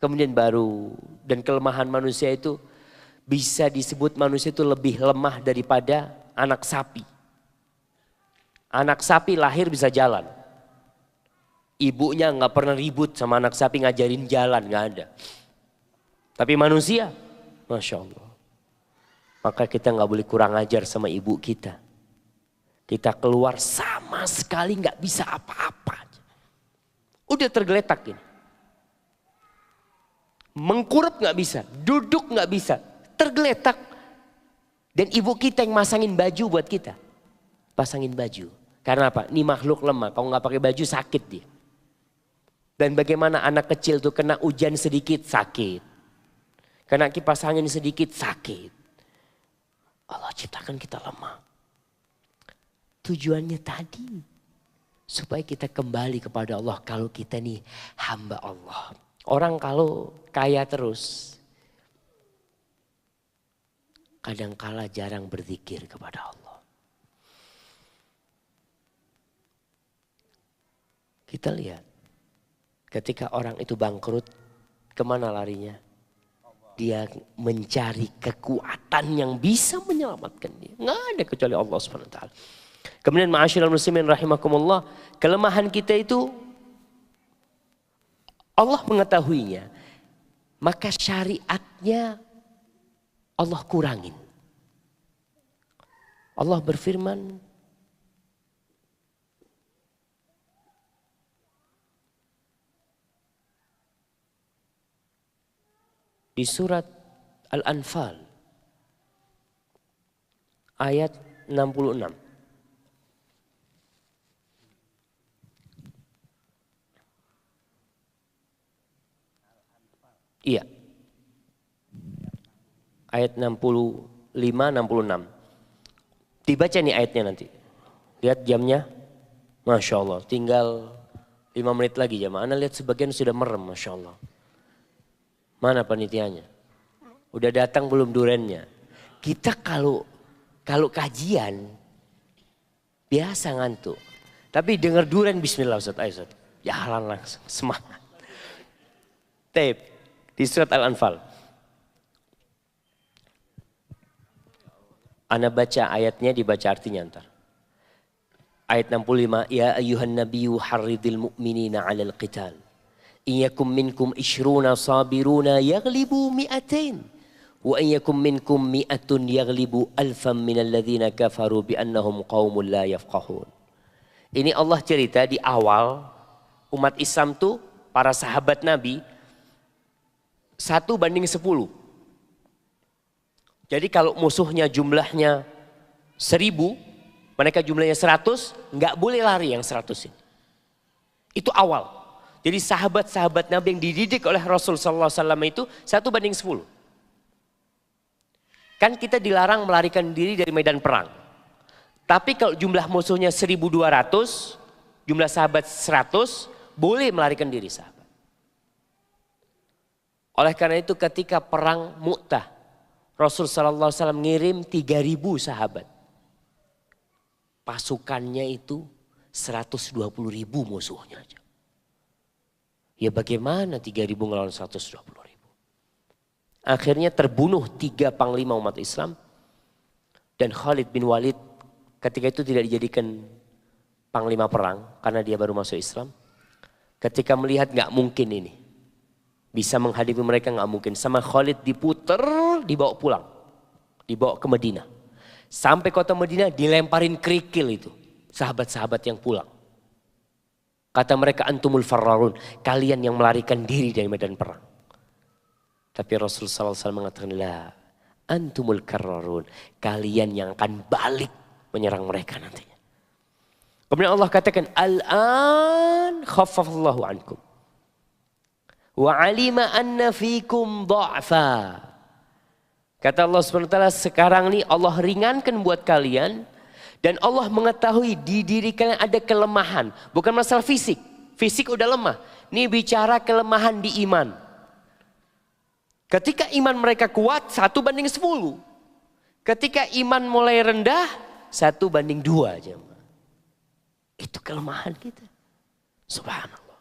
Kemudian baru, dan kelemahan manusia itu bisa disebut manusia itu lebih lemah daripada anak sapi. Anak sapi lahir bisa jalan. Ibunya nggak pernah ribut sama anak sapi ngajarin jalan, nggak ada. Tapi manusia, Masya Allah. Maka kita nggak boleh kurang ajar sama ibu kita. Kita keluar sama sekali nggak bisa apa-apa. Udah tergeletak ini. Mengkurap nggak bisa, duduk nggak bisa, tergeletak. Dan ibu kita yang masangin baju buat kita. Pasangin baju. Karena apa? Ini makhluk lemah, kalau nggak pakai baju sakit dia. Dan bagaimana anak kecil tuh kena hujan sedikit sakit. Kena kipas angin sedikit sakit. Allah ciptakan kita lemah. Tujuannya tadi. Supaya kita kembali kepada Allah kalau kita nih hamba Allah. Orang kalau kaya terus, kadangkala jarang berzikir kepada Allah. Kita lihat, ketika orang itu bangkrut, kemana larinya? Dia mencari kekuatan yang bisa menyelamatkan dia. Nggak ada kecuali Allah SWT. Kemudian ma'asyiral muslimin rahimakumullah, kelemahan kita itu Allah mengetahuinya, maka syariatnya Allah kurangin. Allah berfirman, di surat Al-Anfal ayat 66. Iya. Ayat 65-66. Dibaca nih ayatnya nanti. Lihat jamnya. Masya Allah. Tinggal 5 menit lagi jamaah. Anda lihat sebagian sudah merem. Masya Allah. Mana panitianya? Udah datang belum durennya? Kita kalau kajian. Biasa ngantuk. Tapi dengar duren bismillah Ustaz. Ayo Ustaz. Jalan langsung. Semangat. Tape. Di surat Al-Anfal. Ana baca ayatnya, dibaca artinya ntar. Ayat 65. Ya ayuhan nabiyyu harridil mu'minina 'alal qital. Iyakum minkum ishruna sabiruna yaglibu mi'atain. Wa iyakum minkum mi'atun yaglibu alfam minal ladzina kafaru bi'annahum qaumun la yafqahun. Ini Allah cerita di awal umat Islam tuh para sahabat Nabi 1:10. Jadi kalau musuhnya jumlahnya 1000, mereka jumlahnya 100, nggak boleh lari yang 100 ini. Itu awal. Jadi sahabat-sahabat Nabi yang dididik oleh Rasul sallallahu alaihi wasallam itu 1:10. Kan kita dilarang melarikan diri dari medan perang. Tapi kalau jumlah musuhnya 1200, jumlah sahabat 100, boleh melarikan diri sahabat. Oleh karena itu ketika perang Mu'tah, Rasul sallallahu alaihi wasallam ngirim 3000 sahabat. Pasukannya itu 120.000 musuhnya aja. Ya bagaimana 3.000 ngelawan 120.000? Akhirnya terbunuh 3 panglima umat Islam. Dan Khalid bin Walid ketika itu tidak dijadikan panglima perang karena dia baru masuk Islam. Ketika melihat nggak mungkin ini bisa menghadapi mereka, nggak mungkin. Sama Khalid diputer, dibawa pulang. Dibawa ke Madinah. Sampai kota Madinah dilemparin kerikil itu. Sahabat-sahabat yang pulang. Kata mereka antumul farrarun. Kalian yang melarikan diri dari medan perang. Tapi Rasulullah SAW mengatakan la antumul karrarun. Kalian yang akan balik menyerang mereka nantinya. Kemudian Allah katakan al-an khaffafallahu ankum. Wa alima anna fikum dha'fa. Kata Allah SWT, sekarang nih Allah ringankan buat kalian. Dan Allah mengetahui di diri kalian ada kelemahan. Bukan masalah fisik. Fisik udah lemah. Ini bicara kelemahan di iman. Ketika iman mereka kuat, 1:10. Ketika iman mulai rendah, 1:2 aja. Itu kelemahan kita. Subhanallah.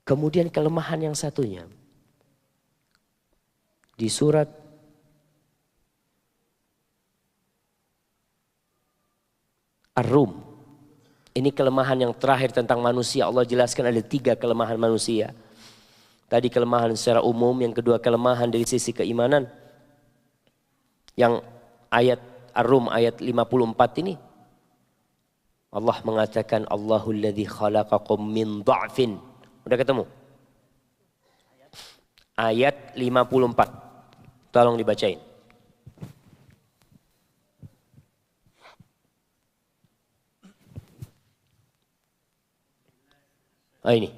Kemudian kelemahan yang satunya. Di surat Ar-Rum. Ini kelemahan yang terakhir tentang manusia. Allah jelaskan ada 3 kelemahan manusia. Tadi kelemahan secara umum, yang kedua kelemahan dari sisi keimanan. Yang ayat Ar-Rum ayat 54 ini. Allah mengatakan Allahul ladzi khalaqakum min dha'fin. Udah ketemu? Ayat 54. Tolong dibacain. Ini.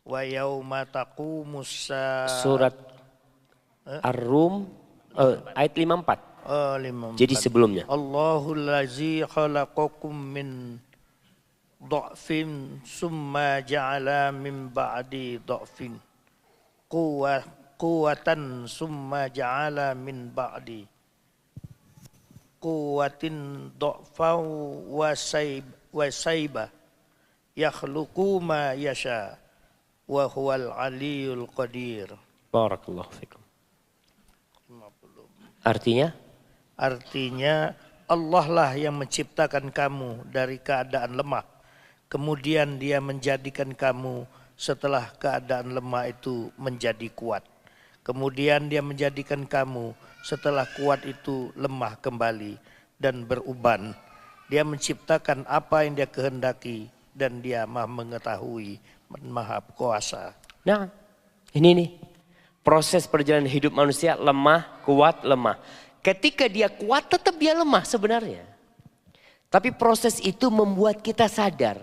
Wa yauma taqumus Surat Ar-Rum ayat 54. 54. Jadi sebelumnya. Allahul ladzi khalaqakum min dha'fin summa ja'ala min ba'di dha'fin quwwatan summa ja'ala min ba'di quwwatin dha'fa wa sayba yakhluqu ma yasha wa huwal aliyul qadir. Barakallahu fikum. Artinya? Artinya Allah lah yang menciptakan kamu dari keadaan lemah. Kemudian dia menjadikan kamu setelah keadaan lemah itu menjadi kuat. Kemudian dia menjadikan kamu setelah kuat itu lemah kembali dan beruban. Dia menciptakan apa yang dia kehendaki dan dia maha mengetahui, maha kuasa. Nah, ini nih. Proses perjalanan hidup manusia lemah, kuat, lemah. Ketika dia kuat tetap dia lemah sebenarnya. Tapi proses itu membuat kita sadar.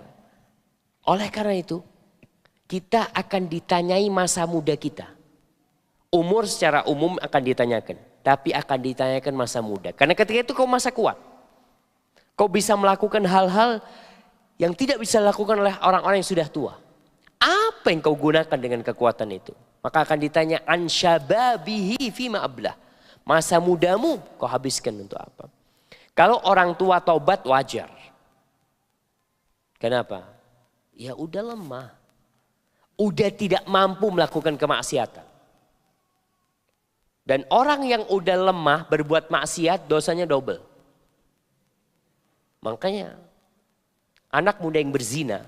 Oleh karena itu kita akan ditanyai masa muda kita. Umur secara umum akan ditanyakan. Tapi akan ditanyakan masa muda. Karena ketika itu kau masa kuat. Kau bisa melakukan hal-hal yang tidak bisa dilakukan oleh orang-orang yang sudah tua. Apa yang kau gunakan dengan kekuatan itu? Maka akan ditanya an syababihi fima ablah. Masa mudamu kau habiskan untuk apa? Kalau orang tua taubat wajar. Kenapa? Ya udah lemah. Udah tidak mampu melakukan kemaksiatan. Dan orang yang udah lemah berbuat maksiat dosanya double. Makanya anak muda yang berzina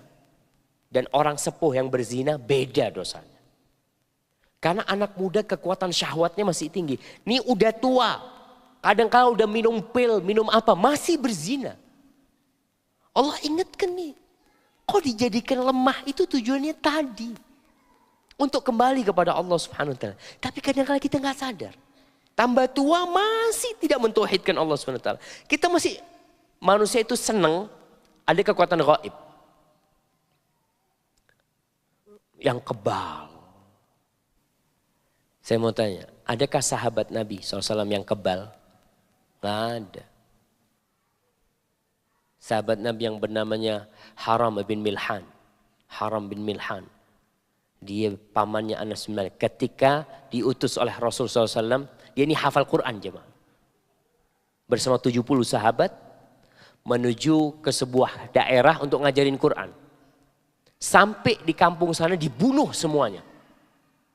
dan orang sepuh yang berzina beda dosanya. Karena anak muda kekuatan syahwatnya masih tinggi. Ini udah tua. Kadang-kadang udah minum pil, minum apa. Masih berzina. Allah ingatkan nih. Kok dijadikan lemah itu tujuannya tadi. Untuk kembali kepada Allah Subhanahu wa ta'ala. Tapi kadang-kadang kita gak sadar. Tambah tua masih tidak mentauhidkan Allah Subhanahu wa ta'ala. Kita masih, manusia itu senang ada kekuatan gaib. Yang kebal. Saya mau tanya, adakah sahabat Nabi SAW yang kebal? Nggak ada. Sahabat Nabi yang bernamanya Haram bin Milhan. Haram bin Milhan. Dia pamannya Anas bin Malik. Ketika diutus oleh Rasul SAW, dia ini hafal Quran jemaah. Bersama 70 sahabat menuju ke sebuah daerah untuk ngajarin Quran. Sampai di kampung sana dibunuh semuanya.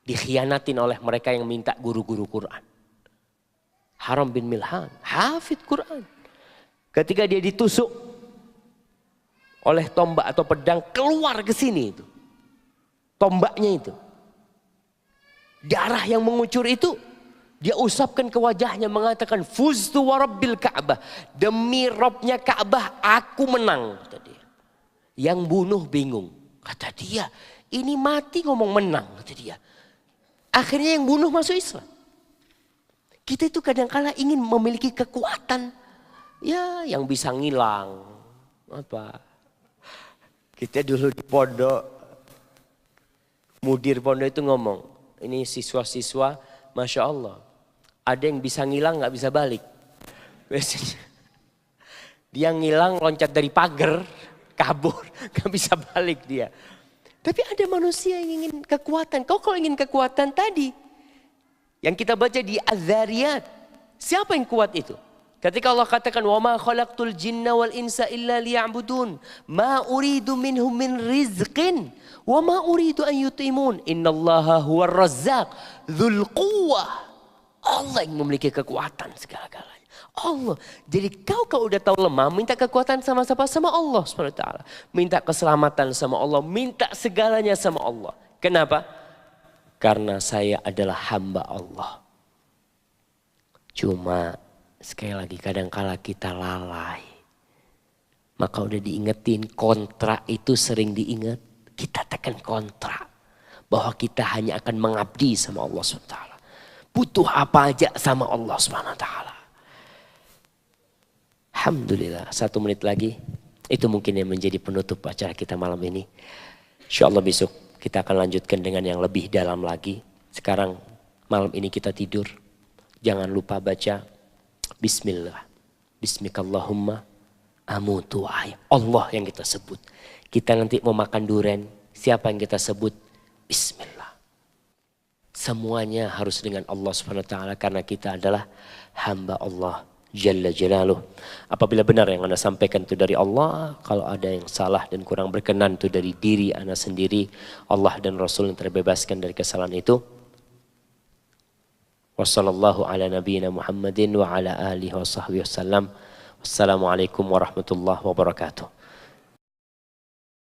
Dikhianatin oleh mereka yang minta guru-guru Quran. Haram bin Milhan, hafid Quran. Ketika dia ditusuk oleh tombak atau pedang, keluar ke sini itu. Tombaknya itu. Darah yang mengucur itu, dia usapkan ke wajahnya mengatakan, Fuztu wa rabbil Ka'bah. Demi Robnya Ka'bah, aku menang. Kata dia. Yang bunuh bingung. Kata dia, ini mati ngomong menang. Kata dia. Akhirnya yang bunuh masuk Islam. Kita itu kadang-kala ingin memiliki kekuatan. Ya yang bisa ngilang. Apa? Kita dulu di pondok, mudir pondok itu ngomong, ini siswa-siswa, Masya Allah, ada yang bisa ngilang nggak bisa balik. Biasanya dia ngilang loncat dari pagar, kabur, nggak bisa balik dia. Tapi ada manusia yang ingin kekuatan. Kau kalau ingin kekuatan tadi, yang kita baca di Az-Zariyat, siapa yang kuat itu? Ketika Allah katakan, wa ma khalaqtul jinna wal insa illa liya'budun, ma uridu minhum min rizqin, wa ma uridu an yut'imun, innallaha huwar razzaq dzul quwwah. Allah yang memiliki kekuatan segala-galanya. Allah. Jadi kau udah tahu lemah, minta kekuatan sama siapa? Sama Allah SWT. Minta keselamatan sama Allah, minta segalanya sama Allah. Kenapa? Karena saya adalah hamba Allah. Cuma sekali lagi kadangkala kita lalai. Maka udah diingetin, kontrak itu sering diingat. Kita tekan kontrak. Bahwa kita hanya akan mengabdi sama Allah SWT. Butuh apa aja sama Allah SWT. Alhamdulillah, 1 menit lagi. Itu mungkin yang menjadi penutup acara kita malam ini. InsyaAllah besok kita akan lanjutkan dengan yang lebih dalam lagi. Sekarang malam ini kita tidur. Jangan lupa baca Bismillah. Bismikallahumma amutu wa ahya. Allah yang kita sebut. Kita nanti mau makan durian. Siapa yang kita sebut? Bismillah. Semuanya harus dengan Allah SWT. Karena kita adalah hamba Allah Jalla Jalaluh. Apabila benar yang Anda sampaikan itu dari Allah, kalau ada yang salah dan kurang berkenan itu dari diri Anda sendiri, Allah dan Rasul yang terbebaskan dari kesalahan itu. Wassallallahu ala nabiyyina Muhammadin wa ala alihi wa sahbihi wasallam. Wassalamualaikum warahmatullahi wabarakatuh.